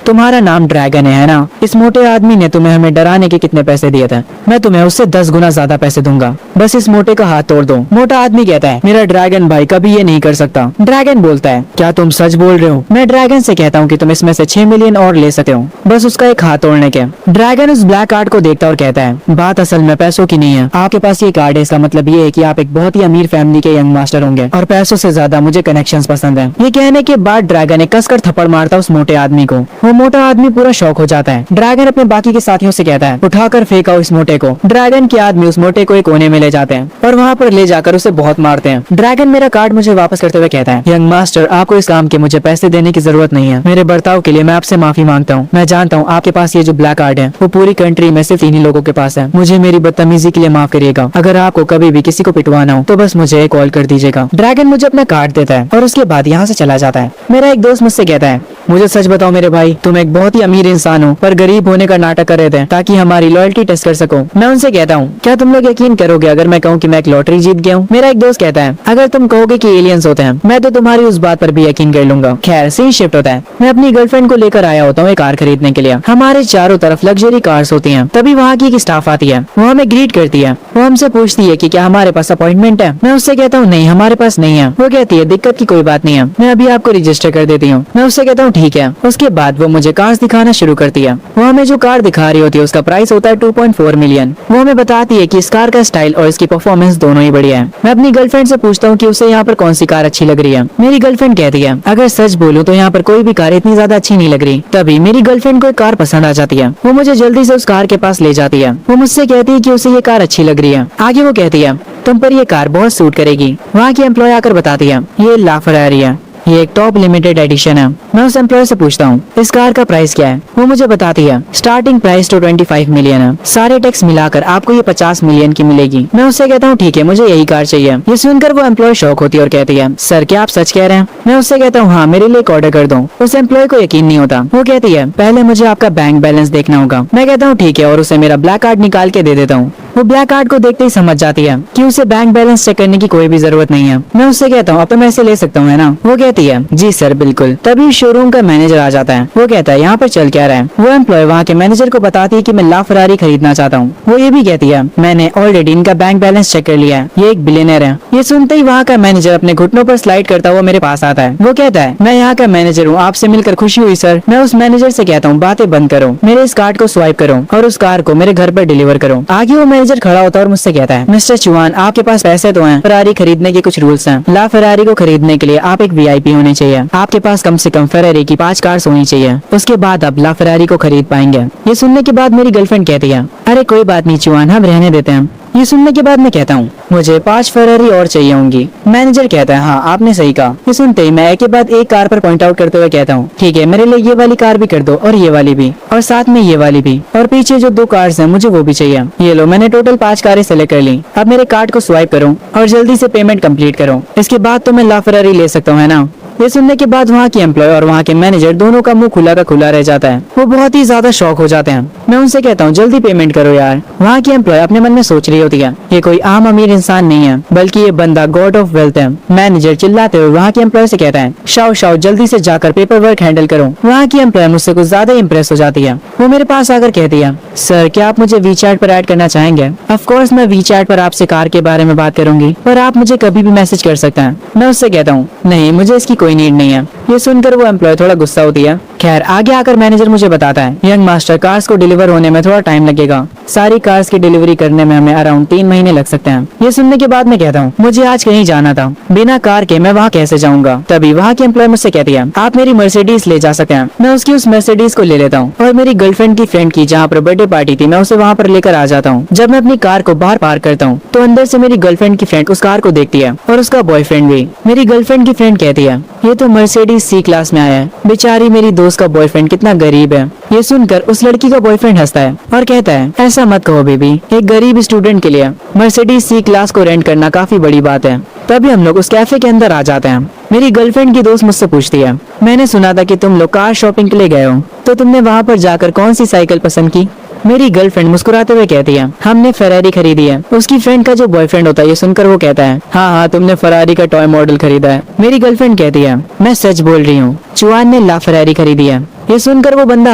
[SPEAKER 1] तुम्हारा नाम ड्रैगन है ना। इस मोटे आदमी ने तुम्हें हमें डराने के कितने पैसे दिए थे, मैं तुम्हें उससे 10 गुना ज्यादा पैसे दूंगा, बस इस मोटे का हाथ तोड़ दो। मोटा आदमी कहता है, मेरा ड्रैगन भाई कभी ये नहीं कर सकता। ड्रैगन बोलता है, क्या तुम सच बोल रहे हो। मैं ड्रैगन से कहता हूँ कि तुम इसमें से 6 मिलियन और ले सकते हो, बस उसका एक हाथ तोड़ने के। ड्रैगन उस ब्लैक कार्ड को देखता और कहता है, बात असल में पैसों की नहीं है, आपके पास ये कार्ड है, इसका मतलब ये है कि आप एक बहुत ही अमीर फैमिली के यंग मास्टर होंगे और पैसों से ज्यादा मुझे कनेक्शंस पसंद है। ये कहने के बाद ड्रैगन एक कसकर थप्पड़ मारता उस मोटे आदमी को। वो मोटा आदमी पूरा शौक हो जाता है। ड्रैगन अपने बाकी के साथियों से कहता है, उठाकर फेंका इस मोटे को। ड्रैगन के आदमी उस मोटे को एक कोने में ले जाते हैं और वहाँ पर ले जाकर उसे बहुत मारते हैं। ड्रैगन मेरा कार्ड मुझे वापस करते हुए कहता है, यंग मास्टर आपको इस काम के मुझे पैसे देने की जरूरत नहीं है, मेरे बर्ताव के लिए मैं आपसे माफी मांगता हूँ। मैं जानता हूँ आपके पास ये जो ब्लैक कार्ड है वो पूरी कंट्री में सिर्फ इन्हीं लोगों के पास है। मुझे मेरी बदतमीजी के लिए माफ करिएगा। अगर आपको कभी भी किसी को पिटवाना हो तो बस मुझे कॉल कर दीजिएगा। ड्रैगन मुझे अपना कार्ड देता है और उसके बाद यहाँ से चला जाता है। मेरा एक दोस्त मुझसे कहता है, मुझे सच बताओ मेरे भाई, तुम एक बहुत ही अमीर इंसान हो पर गरीब होने का नाटक कर रहे थे ताकि हमारी लॉयल्टी टेस्ट कर सको। मैं उनसे कहता हूँ, क्या तुम लोग यकीन करोगे अगर मैं कहूँ कि मैं एक लॉटरी जीत गया हूँ। मेरा एक दोस्त कहता है, अगर तुम कहोगे कि एलियंस होते हैं मैं तो तुम्हारी उस बात पर भी यकीन कर लूंगा। खैर सीन शिफ्ट होता है। मैं अपनी गर्लफ्रेंड को लेकर आया होता हूँ एक कार खरीदने के लिए। हमारे चारों तरफ लग्जरी कार्स होती हैं। तभी वहाँ की एक स्टाफ आती है, वो हमें ग्रीट करती है। वो हमसे पूछती है कि क्या हमारे पास अपॉइंटमेंट है। मैं उससे कहता हूँ, नहीं हमारे पास नहीं है। वो कहती है, दिक्कत की कोई बात नहीं है, मैं अभी आपको रजिस्टर कर देती हूँ। मैं उससे कहता हूँ ठीक है। उसके बाद वो मुझे कार्स दिखाना शुरू करती है। वो हमें जो कार दिखा रही होती है उसका प्राइस होता है 2.4 मिलियन। वो हमें बताती है कि इस कार का स्टाइल और इसकी परफॉर्मेंस दोनों ही बढ़िया है। मैं अपनी गर्लफ्रेंड से पूछता हूँ कि उसे यहाँ पर कौन सी कार अच्छी लग रही है। मेरी गर्लफ्रेंड कहती है, अगर सच बोलूं तो यहाँ पर कोई भी कार इतनी ज्यादा अच्छी नहीं लग रही। तभी मेरी गर्लफ्रेंड को एक कार पसंद आ जाती है। वो मुझे जल्दी से उस कार के पास ले जाती है। वो मुझसे कहती है कि उसे ये कार अच्छी लग रही है। आगे वो कहती है, तुम पर ये कार बहुत सूट करेगी। वहाँ की एम्प्लॉय आकर बताती है, ये ला फरारी है, ये एक टॉप लिमिटेड एडिशन है। मैं उस एम्प्लॉय से पूछता हूँ, इस कार का प्राइस क्या है। वो मुझे बताती है, स्टार्टिंग प्राइस तो 25 मिलियन है, सारे टैक्स मिलाकर आपको ये 50 मिलियन की मिलेगी। मैं उससे कहता हूँ ठीक है, मुझे यही कार चाहिए। ये सुनकर वो एम्प्लॉय शॉक होती है और कहती है, सर क्या आप सच कह रहे हैं। मैं उससे कहता हूँ, हाँ मेरे लिए एक ऑर्डर कर दो। उस एम्प्लॉय को यकीन नहीं होता। वो कहती है, पहले मुझे आपका बैंक बैलेंस देखना होगा। मैं कहता हूँ ठीक है और उसे मेरा ब्लैक कार्ड निकाल के दे देता हूँ। वो ब्लैक कार्ड को देखते ही समझ जाती है कि उसे बैंक बैलेंस चेक करने की कोई भी जरूरत नहीं है। मैं उससे कहता हूँ, अब तो मैं इसे ले सकता हूँ है ना। वो कहती है, जी सर बिल्कुल। तभी शोरूम का मैनेजर आ जाता है। वो कहता है, यहाँ पर चल क्या रहा है। वो एम्प्लॉय वहाँ के मैनेजर को बताती है कि मैं ला फरारी खरीदना चाहता हूँ। वो ये भी कहती है, मैंने ऑलरेडी इनका बैंक बैलेंस चेक कर लिया है, ये एक बिलियनर है। ये सुनते ही वहाँ का मैनेजर अपने घुटनों पर स्लाइड करता हुआ मेरे पास आता है। वो कहता है, मैं यहाँ का मैनेजर हूँ, आपसे मिलकर खुशी हुई सर। मैं उस मैनेजर से कहता हूँ, बातें बंद करो, मेरे इस कार्ड को स्वाइप करो और उस कार को मेरे घर पर डिलीवर करो। आगे वो मैनेजर खड़ा होता है और मुझसे कहता है, मिस्टर चुआन आपके पास पैसे तो हैं, फरारी खरीदने के कुछ रूल्स हैं। ला फरारी को खरीदने के लिए आप एक VIP होने चाहिए। आपके पास कम से कम फरारी की 5 कार्स होनी चाहिए, उसके बाद आप ला फरारी को खरीद पाएंगे। ये सुनने के बाद मेरी गर्लफ्रेंड कहती है, अरे कोई बात नहीं चुआन, हम रहने देते हैं। ये सुनने के बाद मैं कहता हूँ, मुझे 5 फरारी और चाहिए होंगी। मैनेजर कहता है, हाँ आपने सही कहा। ये सुनते ही मैं एक के बाद एक कार पर पॉइंट आउट करते हुए कहता हूँ, ठीक है मेरे लिए ये वाली कार भी कर दो और ये वाली भी और साथ में ये वाली भी और पीछे जो 2 कार्स हैं मुझे वो भी चाहिए। ये लो, मैंने टोटल 5 कारें सेलेक्ट कर ली। अब मेरे कार्ड को स्वाइप करो और जल्दी से पेमेंट कंप्लीट करो, इसके बाद तो मैं ला फरारी ले सकता हूँ है ना। ये सुनने के बाद वहाँ की एम्प्लॉय और वहाँ के मैनेजर दोनों का मुंह खुला का खुला रह जाता है। वो बहुत ही ज्यादा शॉक हो जाते हैं। मैं उनसे कहता हूँ, जल्दी पेमेंट करो यार। वहाँ की एम्प्लॉय अपने मन में सोच रही होती है, ये कोई आम अमीर इंसान नहीं है बल्कि ये बंदा गॉड ऑफ वेल्थ है। मैनेजर चिल्लाते हुए वहाँ की एम्प्लॉय से कहता है, शाओ शाओ जल्दी से जाकर पेपर वर्क हैंडल करो। वहाँ की एम्प्लॉय मुझसे कुछ ज्यादा इम्प्रेस हो जाती है। वो मेरे पास आकर कहती है, सर क्या आप मुझे वीचैट पर ऐड करना चाहेंगे। ऑफ कोर्स मैं वीचैट पर आपसे कार के बारे में बात करूंगी, पर आप मुझे कभी भी मैसेज कर सकते हैं। मैं उससे कहता हूँ, नहीं मुझे इसकी कोई नीड नहीं है। ये सुनकर वो एम्प्लॉय थोड़ा गुस्सा होती है खैर आगे आकर मैनेजर मुझे बताता है, यंग मास्टर, कार्स को डिलीवर होने में थोड़ा टाइम लगेगा। सारी कार्स की डिलीवरी करने में हमें अराउंड 3 महीने लग सकते हैं। ये सुनने के बाद मैं कहता हूँ, मुझे आज कहीं जाना था, बिना कार के मैं वहाँ कैसे जाऊँगा। तभी वहाँ की एम्प्लॉय मुझसे कहती है, आप मेरी मर्सिडीज ले जा सकते हैं। मैं उसकी उस मर्सिडीज को ले लेता हूँ और मेरी गर्लफ्रेंड की फ्रेंड की जहाँ पर बर्थडे पार्टी थी मैं उसे वहाँ पर लेकर आ जाता हूँ। जब मैं अपनी कार को बाहर पार्क करता हूँ तो अंदर से मेरी गर्लफ्रेंड की फ्रेंड उस कार को देखती है और उसका बॉयफ्रेंड भी। मेरी गर्लफ्रेंड की फ्रेंड कहती है, ये तो मर्सिडीज सी क्लास में आया है, बेचारी मेरी दोस्त का बॉयफ्रेंड कितना गरीब है। ये सुनकर उस लड़की का बॉयफ्रेंड हंसता है और कहता है, ऐसा मत कहो बेबी, एक गरीब स्टूडेंट के लिए मर्सिडीज सी क्लास को रेंट करना काफी बड़ी बात है। तभी हम लोग उस कैफे के अंदर आ जाते हैं। मेरी गर्लफ्रेंड की दोस्त मुझसे पूछती है, मैंने सुना था कि तुम लोग कार शॉपिंग के लिए गए हो, तो तुमने वहाँ पर जाकर कौन सी साइकिल पसंद की। मेरी गर्लफ्रेंड मुस्कुराते हुए कहती है, हमने फेरारी खरीदी है। उसकी फ्रेंड का जो बॉयफ्रेंड होता है ये सुनकर वो कहता है, हाँ हाँ तुमने फेरारी का टॉय मॉडल खरीदा है। मेरी गर्लफ्रेंड कहती है, मैं सच बोल रही हूँ, चुआन ने ला फेरारी खरीदी है। ये सुनकर वो बंदा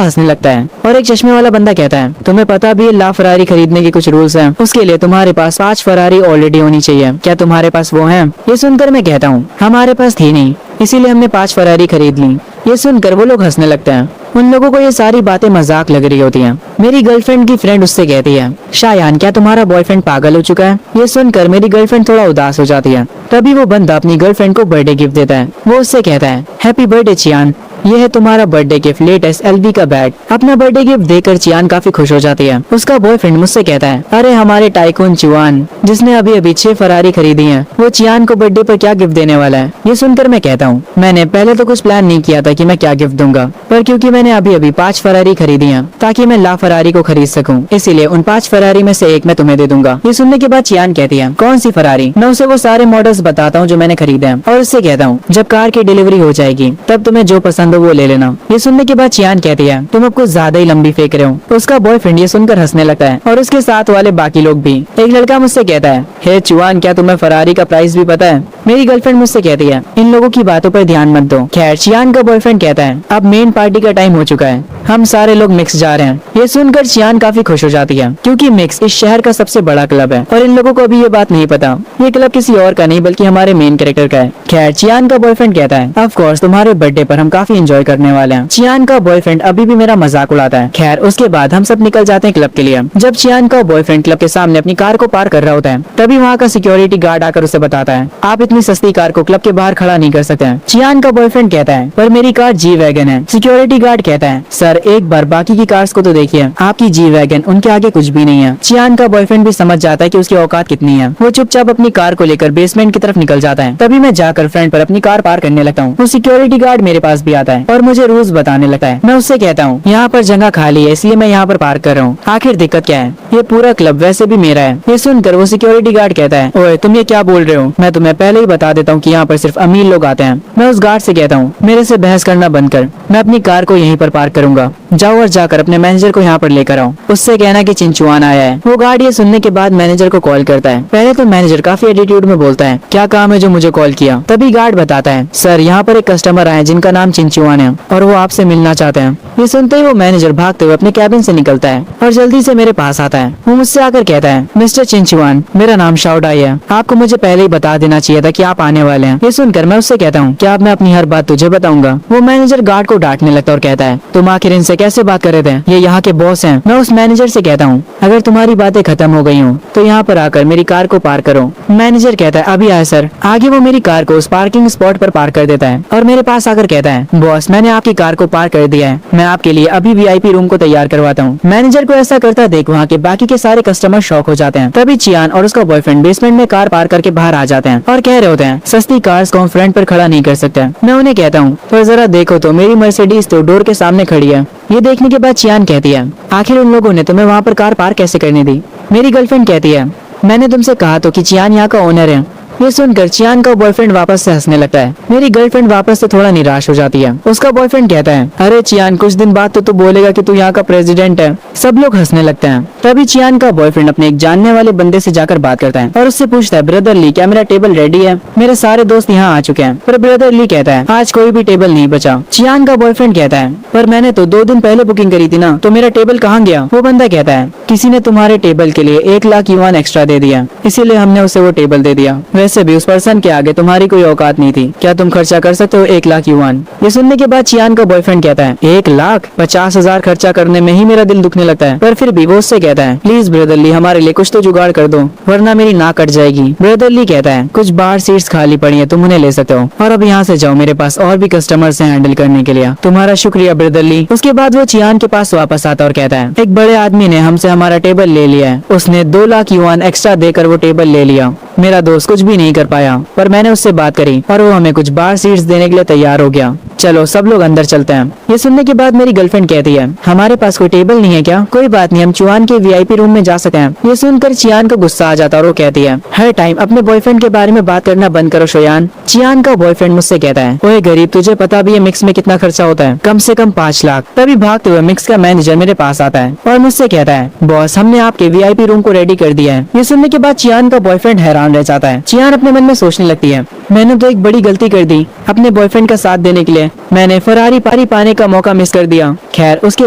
[SPEAKER 1] हंसने लगता है और एक चश्मे वाला बंदा कहता है, तुम्हें पता भी है ला फरारी खरीदने के कुछ रूल्स हैं। उसके लिए तुम्हारे पास 5 फरारी ऑलरेडी होनी चाहिए, क्या तुम्हारे पास वो हैं? ये सुनकर मैं कहता हूँ, हमारे पास थी नहीं, इसीलिए हमने 5 फरारी खरीद ली। ये सुनकर वो लोग हंसने लगते हैं। उन लोगों को ये सारी बातें मजाक लग रही होती हैं। मेरी गर्लफ्रेंड की फ्रेंड उससे कहती है, शायान क्या तुम्हारा बॉयफ्रेंड पागल हो चुका है? ये सुनकर मेरी गर्लफ्रेंड थोड़ा उदास हो जाती है। तभी वो बंदा अपनी गर्लफ्रेंड को बर्थडे गिफ्ट देता है। वो उससे कहता है, हैप्पी बर्थडे चियान, ये है तुम्हारा बर्थडे गिफ्ट, लेटेस्ट एलवी का बैग। अपना बर्थडे गिफ्ट देकर चियान काफी खुश हो जाती है। उसका बॉयफ्रेंड मुझसे कहता है, अरे हमारे टाइकून चुआन जिसने अभी अभी 6 फरारी खरीदी हैं, वो चियान को बर्थडे पर क्या गिफ्ट देने वाला है। ये सुनकर मैं कहता हूँ, मैंने पहले तो कुछ प्लान नहीं किया था कि मैं क्या गिफ्ट दूंगा, पर क्योंकि मैंने अभी अभी 5 फरारी खरीदी हैं ताकि मैं ला फरारी को खरीद सकूं, इसीलिए उन 5 फरारी में से एक मैं तुम्हें दे दूंगा। ये सुनने के बाद चियान कहती है, कौन सी फरारी? मैं उसे वो सारे मॉडल्स बताता हूँ जो मैंने खरीदे हैं और उससे कहता हूँ, जब कार की डिलीवरी हो जाएगी तब तुम्हें जो पसंद हो वो ले लेना। ये सुनने के बाद चियान कहती है, तुम अब कुछ ज्यादा ही लंबी फेंक रहे हो। उसका बॉयफ्रेंड ये सुनकर हंसने लगता है और उसके साथ वाले बाकी लोग भी। एक लड़का मुझसे कहता है, हे चुआन क्या तुम्हें फरारी का प्राइस भी पता है? मेरी गर्लफ्रेंड मुझसे कहती है, इन लोगों की बातों पर ध्यान मत दो। खैर चियान का बॉयफ्रेंड कहता है, अब मेन पार्टी का टाइम हो चुका है, हम सारे लोग मिक्स जा रहे हैं। ये सुनकर चियान काफी खुश हो जाती है क्योंकि मिक्स इस शहर का सबसे बड़ा क्लब है और इन लोगों को अभी ये बात नहीं पता ये क्लब किसी और का नहीं बल्कि हमारे मेन कैरेक्टर का है। खैर चियान का बॉयफ्रेंड कहता है, ऑफ कोर्स तुम्हारे बर्थडे पर हम काफी एंजॉय करने वाले हैं। चियान का बॉयफ्रेंड अभी भी मेरा मजाक उड़ाता है। खैर उसके बाद हम सब निकल जाते हैं क्लब के लिए। जब चियान का बॉयफ्रेंड क्लब के सामने अपनी कार को पार्क कर रहा होता है तभी वहाँ का सिक्योरिटी गार्ड आकर उसे बताता है, आप इतनी सस्ती कार को क्लब के बाहर खड़ा नहीं कर सकते हैं। चियान का बॉयफ्रेंड कहता है, पर मेरी कार जी वैगन है। सिक्योरिटी गार्ड कहता है, सर एक बार बाकी की कार्स को तो देखिए, आपकी जी वैगन उनके आगे कुछ भी नहीं है। चियान का बॉयफ्रेंड भी समझ जाता है कि उसकी औकात कितनी है। वो चुपचाप अपनी कार को लेकर बेसमेंट की तरफ निकल जाता है। तभी मैं जाकर फ्रंट पर अपनी कार पार्क करने लगता हूँ। वो सिक्योरिटी गार्ड मेरे पास भी आता है और मुझे रूल्स बताने लगता है। मैं उससे कहता हूँ, यहाँ पर जगह खाली है इसलिए मैं यहाँ पर पार्क कर रहा हूँ, आखिर दिक्कत क्या है? ये पूरा क्लब वैसे भी मेरा है। ये सुनकर वो सिक्योरिटी गार्ड कहता है, ओए तुम ये क्या बोल रहे हो? मैं तुम्हें पहले ही बता देता हूँ कि यहाँ पर सिर्फ अमीर लोग आते हैं। मैं उस गार्ड से कहता हूँ, मेरे से बहस करना बंद कर, मैं अपनी कार को यहीं पर पार्क करूंगा, जाओ और जाकर अपने मैनेजर को यहाँ पर लेकर आओ, उससे कहना कि चिंचुआन आया है। वो गार्ड ये सुनने के बाद मैनेजर को कॉल करता है। पहले तो मैनेजर काफी एटीट्यूड में बोलता है, क्या काम है जो मुझे कॉल किया? तभी गार्ड बताता है, सर यहाँ पर एक कस्टमर आए जिनका नाम चिंचुआन है और वो आपसे मिलना चाहते हैं। ये सुनते ही वो मैनेजर भागते हुए अपने कैबिन से निकलता है और जल्दी से मेरे पास आता है। वो मुझसे आकर कहता है, मिस्टर चिंचुआन मेरा नाम शाओडाई है, आपको मुझे पहले ही बता देना चाहिए था कि आप आने वाले हैं। ये सुनकर मैं उससे कहता हूँ, क्या अब मैं अपनी हर बात तुझे बताऊंगा? वो मैनेजर गार्ड को डांटने लगता है और कहता है, तुम आखिर इनसे कैसे बात कर रहे थे? ये यहाँ के बॉस हैं। मैं उस मैनेजर से कहता हूँ, अगर तुम्हारी बातें खत्म हो गई हो तो यहाँ पर आकर मेरी कार को पार्क करो। मैनेजर कहता है, अभी आया सर। आगे वो मेरी कार को उस पार्किंग स्पॉट पर पार्क कर देता है और मेरे पास आकर कहता है, बॉस मैंने आपकी कार को पार्क कर दिया है, मैं आपके लिए अभी VIP रूम को तैयार करवाता हूँ। मैनेजर को ऐसा करता देख वहाँ के बाकी के सारे कस्टमर शॉक हो जाते हैं। तभी चियान और उसका बॉयफ्रेंड बेसमेंट में कार पार्क करके बाहर आ जाते हैं और कह रहे होते हैं, सस्ती कार्स को हम फ्रंट पर खड़ा नहीं कर सकते। मैं उन्हें कहता हूँ, तो जरा देखो तो मेरी मर्सिडीज तो डोर के सामने खड़ी है। ये देखने के बाद चियान कहती है, आखिर उन लोगों ने तुम्हें वहाँ पर कार पार्क कैसे करने दी? मेरी गर्लफ्रेंड कहती है, मैंने तुमसे कहा तो कि चियान यहाँ का ओनर है। ये सुनकर चियान का बॉयफ्रेंड वापस से हंसने लगता है। मेरी गर्लफ्रेंड वापस से थोड़ा निराश हो जाती है। उसका बॉयफ्रेंड कहता है, अरे चियान कुछ दिन बाद तो तू बोलेगा कि तू यहाँ का प्रेसिडेंट है। सब लोग हंसने लगते हैं। तभी चियान का बॉयफ्रेंड अपने एक जानने वाले बंदे से जाकर बात करता है और उससे पूछता है, ब्रदर ली क्या मेरा टेबल रेडी है? मेरे सारे दोस्त यहाँ आ चुके हैं। पर ब्रदर ली कहता है, आज कोई भी टेबल नहीं बचा। चियान का बॉयफ्रेंड कहता है, पर मैंने तो 2 दिन पहले बुकिंग करी थी ना, तो मेरा टेबल कहाँ गया? वो बंदा कहता है, किसी ने तुम्हारे टेबल के लिए 1 लाख युआन एक्स्ट्रा दे दिया, इसीलिए हमने उसे वो टेबल दे दिया। वैसे वैसे भी उस पर्सन के आगे तुम्हारी कोई औकात नहीं थी। क्या तुम खर्चा कर सकते हो 1 लाख युआन? ये सुनने के बाद चियान का बॉयफ्रेंड कहता है 1 लाख? 50,000 खर्चा करने में ही मेरा दिल दुखने लगता है। पर फिर भी वो उससे कहता है प्लीज ब्रदरली हमारे लिए कुछ तो जुगाड़ कर दो वरना मेरी नाक कट जाएगी। ब्रदरली कहता है कुछ बाहर सीट्स खाली पड़ी है, तुम उन्हें ले सकते हो और अब यहाँ से जाओ, मेरे पास और भी कस्टमर्स हैं हैंडल करने के लिए। तुम्हारा शुक्रिया ब्रदरली। उसके बाद वो चियान के पास वापस आता और कहता है एक बड़े आदमी ने हमसे हमारा टेबल ले लिया है। उसने 2 लाख युआन एक्स्ट्रा देकर वो टेबल ले लिया। मेरा दोस्त कुछ भी नहीं कर पाया पर मैंने उससे बात करी और वो हमें कुछ बाहर सीट्स देने के लिए तैयार हो गया। चलो सब लोग अंदर चलते हैं। ये सुनने के बाद मेरी गर्लफ्रेंड कहती है हमारे पास कोई टेबल नहीं है क्या? कोई बात नहीं, हम चियान के वीआईपी रूम में जा सकते हैं। ये सुनकर चियान को गुस्सा आ जाता है और वो कहती है हर टाइम अपने बॉयफ्रेंड के बारे में बात करना बंद करो शोयान। चियान का बॉयफ्रेंड मुझसे कहता है ओए गरीब, तुझे पता भी है मिक्स में कितना खर्चा होता है? कम से कम 5 लाख। तभी भागते हुए मिक्स का मैनेजर मेरे पास आता है और मुझसे कहता है बॉस हमने आपके वीआईपी रूम को रेडी कर दिया है। ये सुनने के बाद चियान का बॉयफ्रेंड हैरान रह जाता है। चियान अपने मन में सोचने लगती है मैंने तो एक बड़ी गलती कर दी अपने बॉयफ्रेंड का साथ देने के लिए। मैंने फरारी पारी पाने का मौका मिस कर दिया। खैर उसके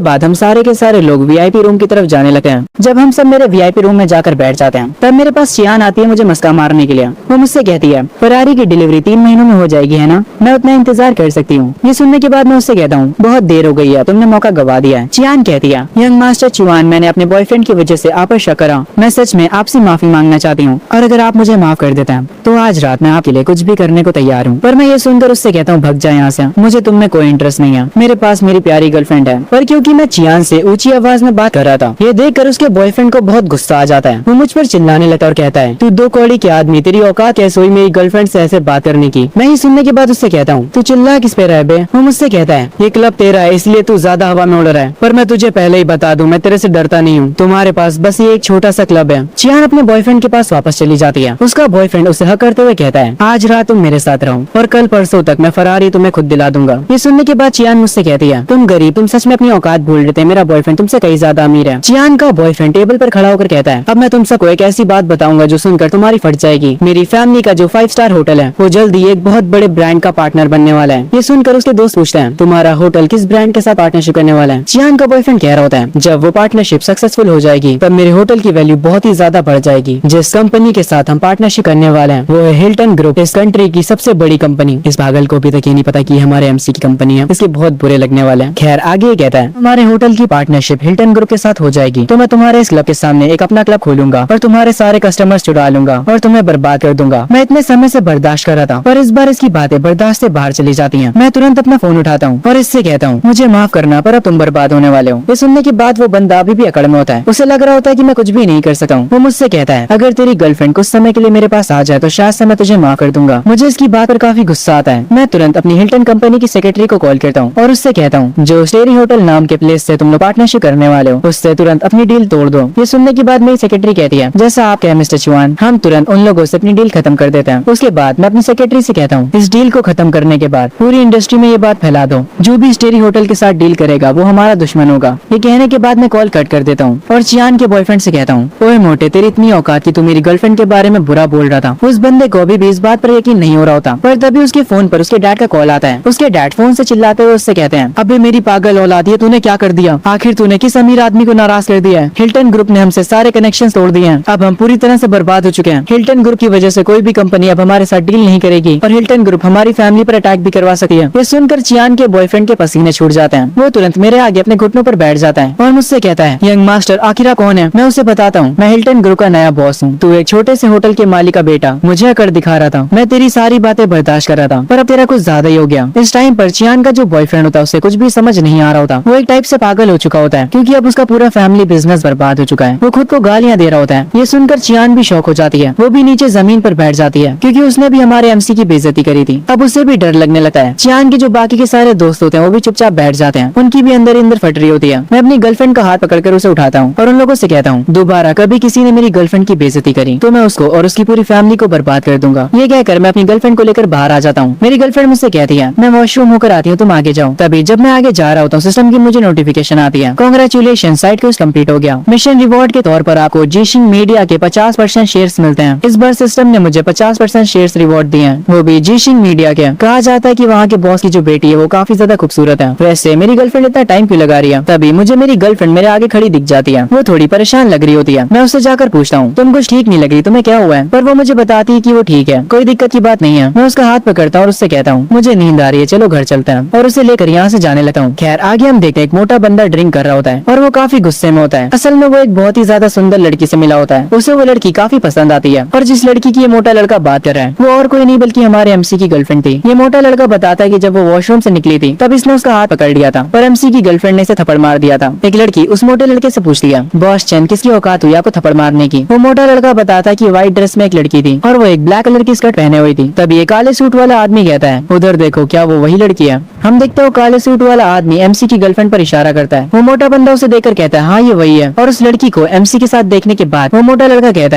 [SPEAKER 1] बाद हम सारे के सारे लोग वीआईपी रूम की तरफ जाने लगे हैं। जब हम सब मेरे वीआईपी रूम में जाकर बैठ जाते हैं तब मेरे पास चियान आती है मुझे मस्का मारने के लिए। वो मुझसे कहती है फरारी की डिलीवरी 3 महीनों में हो जाएगी है ना? मैं उतना इंतजार कर सकती हूँ। ये सुनने के बाद मैं उससे कहता हूँ बहुत देर हो गई है, तुमने मौका गवा दिया है। चियान कहती है यंग मास्टर चियान, मैंने अपने बॉयफ्रेंड की वजह से आप पर शक करा। मैं सच में आपसे माफी मांगना चाहती हूँ और अगर आप मुझे माफ कर देते हैं तो आज रात मैं आपके लिए कुछ भी करने को तैयार हूँ। पर मैं ये सुनकर उससे कहता हूँ भग जाए यहाँ से, मुझे तुम में कोई इंटरेस्ट नहीं है। मेरे पास मेरी प्यारी गर्लफ्रेंड है। पर क्योंकि मैं चियान से ऊंची आवाज में बात कर रहा था ये देखकर उसके बॉयफ्रेंड को बहुत गुस्सा आ जाता है। वो मुझ पर चिल्लाने लगता है और कहता है तू 2 कौड़ी के आदमी, तेरी औकात कैसे हुई मेरी गर्लफ्रेंड से ऐसे बात करने की? मैं ये सुनने के बाद उससे कहता हूँ तू चिल्ला किस पे रहा है बे? वो मुझसे कहता है ये क्लब तेरा है इसलिए तू ज्यादा हवा में उड़ रहा है। पर मैं तुझे पहले ही बता दूं मैं तेरे से डरता नहीं हूँ। तुम्हारे पास बस ये एक छोटा सा क्लब है। चियान अपने बॉयफ्रेंड के पास वापस चली जाती है। उसका बॉयफ्रेंड उसे हक करते हुए कहता है आज रात तुम मेरे साथ रहो और कल परसों तक मैं फरारी तुम्हें खुद दिला दूंगा। ये सुनने के बाद चियान मुझसे कहती है तुम गरीब, तुम सच में अपनी औकात भूल रहे थे। मेरा बॉयफ्रेंड तुमसे कहीं ज्यादा अमीर है। चियान का बॉयफ्रेंड टेबल पर खड़ा होकर कहता है अब मैं तुम सबको एक ऐसी बात बताऊंगा जो सुनकर तुम्हारी फट जाएगी। मेरी फैमिली का जो 5 स्टार होटल है वो जल्दी एक बहुत बड़े ब्रांड का पार्टनर बनने वाला है। ये सुनकर उसके दोस्त पूछते हैं तुम्हारा होटल किस ब्रांड के साथ पार्टनरशिप करने वाला है? चियान का बॉयफ्रेंड कह रहा होता है जब वो पार्टनरशिप सक्सेसफुल हो जाएगी तब मेरे होटल की वैल्यू बहुत ही ज्यादा बढ़ जाएगी। जिस कंपनी के साथ हम पार्टनरशिप करने वाले हैं वो है हिल्टन ग्रुप, इस कंट्री की सबसे बड़ी कंपनी। इस पागल को अभी तक ये नहीं पता कि हमारे एमसी की कंपनी है, इसके बहुत बुरे लगने वाले हैं। खैर आगे ये कहता है हमारे होटल की पार्टनरशिप हिल्टन ग्रुप के साथ हो जाएगी तो मैं तुम्हारे इस क्लब के सामने एक अपना क्लब खोलूंगा और तुम्हारे सारे कस्टमर्स चुरा लूंगा और तुम्हें बर्बाद कर दूंगा। मैं इतने समय से बर्दाश्त कर रहा था पर इस बार इसकी बातें बर्दाश्त से बाहर चली जाती हैं। मैं तुरंत अपना फोन उठाता हूँ और इससे कहता हूँ मुझे माफ करना पर अब तुम बर्बाद होने वाले हो। ये सुनने के बाद वो बंदा अभी भी अकड़ में होता है। उसे लग रहा होता है कि मैं कुछ भी नहीं कर सकता हूँ। वो मुझसे कहता है अगर तेरी गर्लफ्रेंड कुछ समय के लिए मेरे पास आ जाए तो शायद से मैं तुझे माफ कर दूंगा। मुझे इसकी बात पर काफी गुस्सा आता है। मैं तुरंत अपनी हिल्टन कंपनी की सेक्रेटरी को कॉल करता हूँ और उससे कहता हूँ जो स्टेरी होटल नाम के प्लेस से तुम लोग पार्टनरशिप करने वाले हो उससे तुरंत अपनी डील तोड़ दो। ये सुनने के बाद मेरी सेक्रेटरी कहती है जैसा आप कहे मिस्टर चियान, हम तुरंत उन लोगों से अपनी डील खत्म कर देते हैं। उसके बाद मैं अपनी सेक्रेटरी से कहता हूँ इस डील को खत्म करने के बाद पूरी इंडस्ट्री में ये बात फैला दो जो भी स्टेरी होटल के साथ डील करेगा वो हमारा दुश्मन होगा। ये कहने के बाद मैं कॉल कट कर देता हूँ और चियान के बॉयफ्रेंड से कहता हूँ ओए मोटे, तेरी इतनी औकात की तू मेरी गर्लफ्रेंड के बारे में बुरा बोल रहा था। उस बंदे को अभी भी इस बात पर यकीन नहीं हो रहा होता पर तभी उसके फोन पर उसके डैड का कॉल आता है। उसके डैड फोन से चिल्लाते हुए उससे कहते हैं अबे मेरी पागल औलाद, ये तूने क्या कर दिया? आखिर तूने किस अमीर आदमी को नाराज कर दिया है? हिल्टन ग्रुप ने हमसे सारे कनेक्शन तोड़ दिए हैं। अब हम पूरी तरह से बर्बाद हो चुके हैं। हिल्टन ग्रुप की वजह से कोई भी कंपनी अब हमारे साथ डील नहीं करेगी और हिल्टन ग्रुप हमारी फैमिली पर अटैक भी करवा सकती है। ये सुनकर चियान के बॉयफ्रेंड के पसीने छूट जाते हैं। वो तुरंत मेरे आगे अपने घुटनों पर बैठ जाता है और मुझसे कहता है यंग मास्टर आखिर कौन है? मैं उसे बताता हूँ मैं हिल्टन ग्रुप का नया बॉस हूँ। तू एक छोटे से होटल के मालिक का बेटा मुझे अकड़ दिखा रहा था। मैं तेरी सारी बातें बर्दाश्त कर रहा था पर अब तेरा कुछ ज्यादा ही हो गया। इस टाइम पर चियान का जो बॉयफ्रेंड होता है उसे कुछ भी समझ नहीं आ रहा होता। वो एक टाइप से पागल हो चुका होता है क्योंकि अब उसका पूरा फैमिली बिजनेस बर्बाद हो चुका है। वो खुद को गालियाँ दे रहा होता है। ये सुनकर चियान भी शौक हो जाती है। वो भी नीचे जमीन पर बैठ जाती है क्योंकि उसने भी हमारे एमसी की बेइज्जती करी थी। अब उसे भी डर लगने लगता है। चियान के जो बाकी के सारे दोस्त होते हैं वो भी चुपचाप बैठ जाते हैं। उनकी भी अंदर ही अंदर फट रही होती है। मैं अपनी गर्लफ्रेंड का हाथ पकड़कर उसे उठाता हूँ और उन लोगों से कहता हूँ दोबारा कभी किसी ने मेरी गर्लफ्रेंड की बेइज्जती करी तो मैं उसको और उसकी पूरी फैमिली को बर्बाद कर दूंगा। ये कहकर मैं अपनी गर्लफ्रेंड को लेकर बाहर आ जाता हूँ। मेरी गर्लफ्रेंड मुझसे कहती है मैं वॉशरूम होकर आती हूँ, तुम आगे जाओ। तभी जब मैं आगे जा रहा होता हूँ सिस्टम की मुझे नोटिफिकेशन आती है कांग्रेचुलेशन, साइट कोर्स कंप्लीट हो गया। मिशन रिवॉर्ड के तौर पर आपको जीशिंग मीडिया के 50% शेयर्स मिलते हैं। इस बार सिस्टम ने मुझे 50% शेयर्स रिवॉर्ड दिए हैं, वो भी जीशिंग मीडिया के। कहा जाता है कि वहाँ के बॉस की जो बेटी है वो काफी ज्यादा खूबसूरत है। वैसे मेरी गर्लफ्रेंड इतना टाइम क्यों लगा रही है? तभी मुझे मेरी गर्लफ्रेंड मेरे आगे खड़ी दिख जाती है। वो थोड़ी परेशान लग रही होती है। मैं उससे जाकर पूछता हूँ तुम कुछ ठीक नहीं लग रही, तुम्हें क्या हुआ है, पर वो मुझे बताती है कि वो ठीक है, कोई दिक्कत की बात नहीं है। मैं उसका हाथ पकड़ता हूँ और उससे कहता हूँ मुझे नींद आ रही है, चलो घर चलते हैं, और उसे लेकर यहाँ से जाने लगता हूँ। खैर आगे हम देखते हैं एक मोटा बंदा ड्रिंक कर रहा होता है और वो काफी गुस्से में होता है। असल में वो एक बहुत ही ज्यादा सुंदर लड़की से मिला होता है। उसे वो लड़की काफी पसंद आती है और जिस लड़की की ये मोटा लड़का बात कर रहा है वो और कोई नहीं बल्कि हमारे एमसी की गर्लफ्रेंड थी। ये मोटा लड़का बताता है कि जब वो वॉशरूम से निकली थी तब इसने उसका हाथ पकड़ लिया था, पर एमसी की गर्लफ्रेंड ने इसे थप्पड़ मार दिया था। एक लड़की उस मोटे लड़के से पूछती है, बॉस चैन किसकी औकात हुई आपको थप्पड़ मारने की? वो मोटा लड़का बताता है कि व्हाइट ड्रेस में एक लड़की थी और वो एक ब्लैक कलर की स्कर्ट पहने हुई थी। तभी ये काले सूट वाला आदमी कहता है, उधर देखो क्या वो वही लड़की है? हम देखते हो काले सूट वाला आदमी एमसी की गर्लफ्रेंड पर इशारा करता है। वो मोटा बंदा उसे देखकर कहता है, हाँ ये वही है। और उस लड़की को एमसी के साथ देखने के बाद वो मोटा लड़का कहता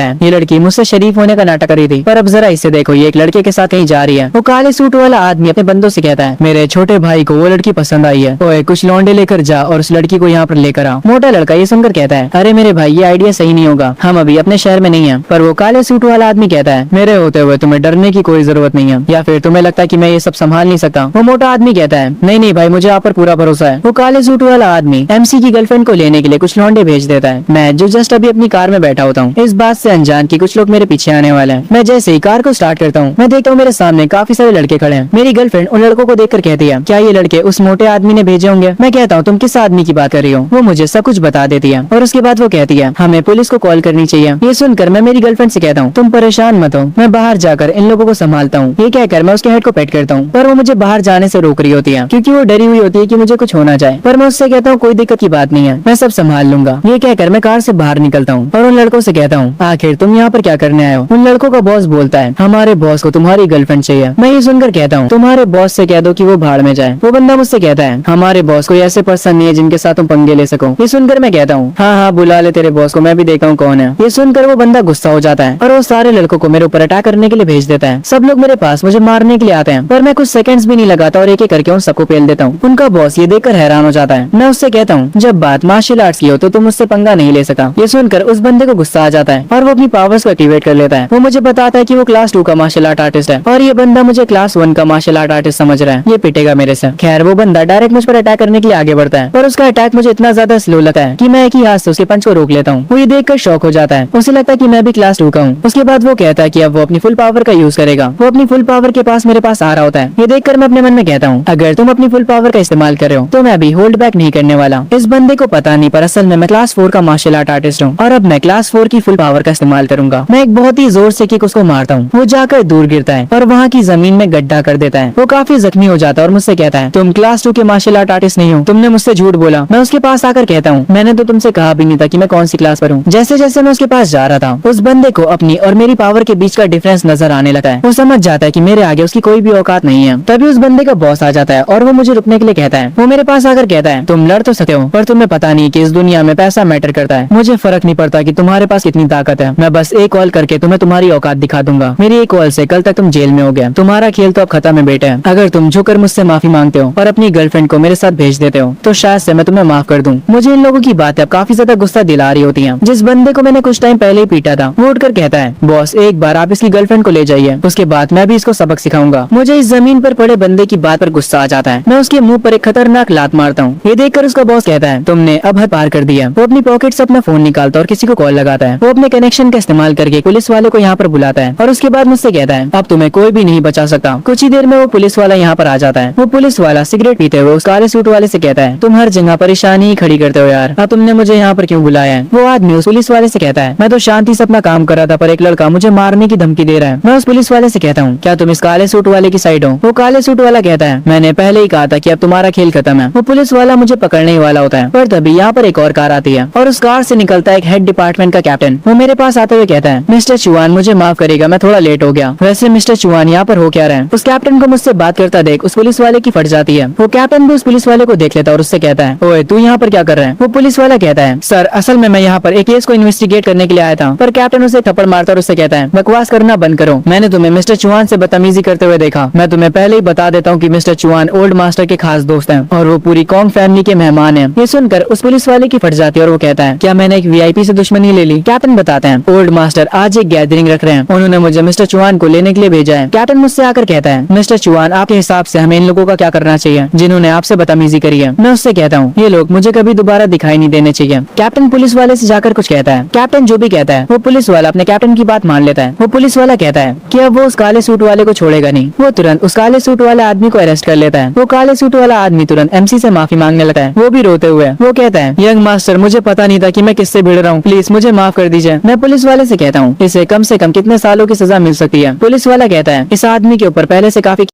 [SPEAKER 1] है, ये लड़की मुझसे शरीफ होने का नाटक कर रही थी, पर अब जरा इसे देखो, ये एक लड़के के साथ कहीं जा रही है। वो काले सूट वाला आदमी अपने बंदों से कहता है, मेरे छोटे भाई को वो लड़की पसंद आई है, ओए कुछ लौंडे लेकर जा और उस लड़की को यहाँ पर लेकर आओ। मोटा लड़का ये सुनकर कहता है, अरे मेरे भाई ये आइडिया सही नहीं होगा, हम अभी अपने शहर में नहीं है। पर वो काले सूट वाला आदमी कहता है, मेरे होते हुए तुम्हें डरने की कोई जरूरत नहीं है, या फिर तुम्हें लगता है कि मैं ये सब संभाल नहीं सकता? वो मोटा आदमी कहता है, नहीं नहीं भाई मुझे आप पर पूरा भरोसा है। वो काले सूट वाला आदमी एमसी की गर्लफ्रेंड को लेने के लिए कुछ लौंडे भेज देता है। मैं जो जस्ट अभी अपनी कार में बैठा होता हूँ, इस बात से अनजान कि कुछ लोग मेरे पीछे आने वाले हैं। मैं जैसे ही कार को स्टार्ट करता हूँ मैं देखता हूँ मेरे सामने काफी सारे लड़के खड़े हैं। मेरी गर्लफ्रेंड उन लड़कों को देखकर कहती है, क्या ये लड़के उस मोटे आदमी ने भेजे होंगे? मैं कहता हूँ तुम किस आदमी की बात कर रही हो? वो मुझे सब कुछ बता देती है और उसके बाद वो कहती है, हमें पुलिस को कॉल करनी चाहिए। ये सुनकर मैं मेरी गर्लफ्रेंड से कहता हूँ, तुम परेशान मत हो, मैं बाहर जाकर इन लोगों को संभालता हूँ। ये कहकर मैं उसके हेड को पेट करता हूँ, पर वो मुझे बाहर जाने से रोक रही होती है क्योंकि वो डरी हुई होती है कि मुझे कुछ होना जाए। पर मैं उससे कहता हूँ कोई दिक्कत की बात नहीं है, मैं सब संभाल लूंगा। ये कहकर मैं कार से बाहर निकलता हूँ और उन लड़कों से कहता हूँ, आखिर तुम यहाँ पर क्या करने आए हो? उन लड़कों का बॉस बोलता है, हमारे बॉस को तुम्हारी गर्लफ्रेंड चाहिए। मैं ये सुनकर कहता हूँ, तुम्हारे बॉस से कह दो कि वो भाड़ में जाए। वो बंदा मुझसे कहता है, हमारे बॉस को ऐसे पर्सन नहीं है जिनके साथ तुम पंगे ले सको। ये सुनकर मैं कहता हूँ, हाँ हाँ बुला ले तेरे बॉस को, मैं भी देखता हूँ कौन है। ये सुनकर वो बंदा गुस्सा हो जाता है और वो सारे लड़कों को मेरे ऊपर अटैक करने के लिए भेज देता है। सब लोग मेरे पास मुझे मारने के लिए आते हैं, पर मैं कुछ सेकंड्स भी नहीं लगाता और एक एक करके उन सबको पेल देता हूँ। उनका बॉस ये देखकर हैरान हो जाता है। मैं उससे कहता हूँ, जब बात मार्शल आर्ट्स की हो तो तुम मुझसे पंगा नहीं ले सका। ये सुनकर उस बंदे को गुस्सा आ जाता है और वो अपनी पावर्स को एक्टिवेट कर लेता है। वो मुझे बताता है कि वो क्लास 2 का मार्शल आर्ट आर्टिस्ट है और ये बंदा मुझे क्लास 1 का मार्शल आर्ट आर्टिस्ट समझ रहा है, ये पिटेगा मेरे से। खैर वो बंदा डायरेक्ट मुझ पर अटैक करने के लिए आगे बढ़ता है, पर उसका अटैक मुझे इतना ज्यादा स्लो लगता है कि मैं एक ही हाथ से उसके पंच को रोक लेता हूँ। वो ये देखकर शॉक हो जाता है, उसे लगता है कि मैं भी क्लास 2 का हूँ। उसके बाद वो कहता है कि अब वो अपनी फुल पावर का यूज करेगा। वो अपनी फुल पावर के पास मेरे पास आ रहा होता है। ये देखकर मैं अपने मन में कहता हूँ, अगर तुम अपनी फुल पावर का इस्तेमाल कर रहे हो तो मैं अभी होल्ड बैक नहीं करने वाला। इस बंदे को पता नहीं, पर असल में मैं क्लास 4 का मार्शल आर्ट आर्टिस्ट हूँ और अब मैं क्लास 4 की फुल पावर का इस्तेमाल करूंगा। मैं एक बहुत ही जोर से किक उसको मारता हूँ। वो जाकर दूर गिरता है और वहाँ की जमीन में गड्ढा कर देता है। वो काफी जख्मी हो जाता है और मुझसे कहता है, तुम क्लास 2 के मार्शल आर्ट आर्टिस्ट नहीं हो, तुमने मुझसे झूठ बोला। मैं उसके पास आकर कहता हूँ, मैंने तो तुमसे कहा भी नहीं था कि मैं कौन सी क्लास पर हूँ। जैसे जैसे मैं उसके पास जा रहा था उस बंदे को अपनी और मेरी पावर के बीच का डिफरेंस नजर आने लगा है। वो समझ जाता है कि मेरे आगे उसकी कोई भी औकात नहीं है। तभी उस बंदे का बॉस आ जाता है और वो मुझे रुकने के लिए कहता है। वो मेरे पास आकर कहता है, तुम लड़ तो सकते हो पर तुम्हें पता नहीं कि इस दुनिया में पैसा मैटर करता है। मुझे फर्क नहीं पड़ता कि तुम्हारे पास कितनी ताकत है, मैं बस एक कॉल करके तुम्हें तुम्हारी औकात दिखा दूंगा। मेरी एक कॉल से कल तक तुम जेल में हो गए। तुम्हारा खेल तो अब खत्म है बेटे। अगर तुम झुककर मुझसे माफी मांगते हो और अपनी गर्लफ्रेंड को मेरे साथ भेज देते हो तो शायद से मैं तुम्हें माफ कर दूं। मुझे इन लोगों की बातें अब काफी ज्यादा गुस्सा दिला रही होती हैं। जिस बंदे को मैंने कुछ टाइम पहले ही पीटा था वो उठकर कहता है, बॉस एक बार आप इसकी गर्लफ्रेंड को ले जाइए, उसके बाद मैं भी इसको सबक सिखाऊंगा। मुझे इस जमीन पर पड़े बंदे की बात पर गुस्सा आ जाता है। मैं उसके मुंह पर एक खतरनाक लात मारता हूँ। ये देखकर उसका बॉस कहता है, तुमने अब हद पार कर दिया। वो अपनी पॉकेट से अपना फोन निकालता है और किसी को कॉल लगाता है। वो अपने कनेक्शन का इस्तेमाल करके पुलिस वाले को यहाँ पर बुलाता है और उसके बाद मुझसे कहता है, अब तुम्हें कोई भी नहीं बचा सकता। कुछ ही देर में वो पुलिस वाला यहाँ पर आ जाता है। वो पुलिस वाला सिगरेट पीते हुए उस काले सूट वाले से कहता है, तुम हर जगह परेशानी ही खड़ी करते हो यार, अब तुमने मुझे यहाँ पर क्यों बुलाया है? वो आदमी उस पुलिस वाले से कहता है, मैं तो शांति से अपना काम कर रहा था पर एक लड़का मुझे मारने की धमकी दे रहा है। मैं उस पुलिस वाले से कहता हूँ, क्या तुम इस काले सूट वाले की साइड हो? वो काले सूट वाला कहता है, मैंने पहले ही कहा था कि अब तुम्हारा खेल खत्म है। वो पुलिस वाला मुझे पकड़ने ही वाला होता है, पर तभी यहाँ पर एक और कार आती है और उस कार से निकलता है एक हेड डिपार्टमेंट का कैप्टन। वो मेरे पास आते हुए कहता है, मिस्टर चुआन मुझे माफ करेगा, मैं थोड़ा लेट हो गया। वैसे मिस्टर चुआन यहाँ पर हो क्या रहे हैं? उस कैप्टन को मुझसे बात करता देख उस पुलिस वाले की फट जाती है। वो कैप्टन भी उस पुलिस वाले को देख लेता है और उससे कहता है, ओए तू यहाँ पर क्या कर रहा है? वो पुलिस वाला कहता है, सर असल में मैं यहाँ पर एक केस को इन्वेस्टिगेट करने के लिए आया था। पर कैप्टन उसे थप्पड़ मारता और उससे कहता है, बकवास करना बंद करो, मैंने तुम्हें मिस्टर चुआन से बदतमीजी करते हुए देखा। मैं तुम्हें पहले ही बता देता हूँ कि मिस्टर चुआन ओल्ड मास्टर के खास दोस्त हैं और वो पूरी कॉन्ग फैमिली के मेहमान हैं। ये सुनकर उस पुलिस वाले की फट जाती है और वो कहता है, क्या मैंने एक वीआईपी से दुश्मनी ले ली? कैप्टन बताते हैं, ओल्ड मास्टर आज एक गैदरिंग रख रहे हैं, उन्होंने मुझे मिस्टर चुआन को लेने के लिए भेजा है। कैप्टन मुझसे आकर कहता है, मिस्टर चुआन आपके हिसाब से हमें इन लोगों का क्या करना चाहिए जिन्होंने आपसे बदतमीजी करी है? मैं उससे कहता हूँ, ये लोग मुझे कभी दोबारा दिखाई नहीं देने चाहिए। कैप्टन पुलिस वाले से जाकर कुछ कहता है। कैप्टन जो भी कहता है वो पुलिस वाला अपने कैप्टन वार्डन की बात मान लेता है। वो पुलिस वाला कहता है कि अब वो उस काले सूट वाले को छोड़ेगा नहीं। वो तुरंत उस काले सूट वाले आदमी को अरेस्ट कर लेता है। वो काले सूट वाला आदमी तुरंत एमसी से माफी मांगने लगता है, वो भी रोते हुए। वो कहता है, यंग मास्टर, मुझे पता नहीं था कि मैं किससे भिड़ रहा हूँ, प्लीज मुझे माफ कर दीजिए। मैं पुलिस वाले से कहता हूँ, इसे कम से कम कितने सालों की सजा मिल सकती है। पुलिस वाला कहता है, इस आदमी के ऊपर पहले से काफी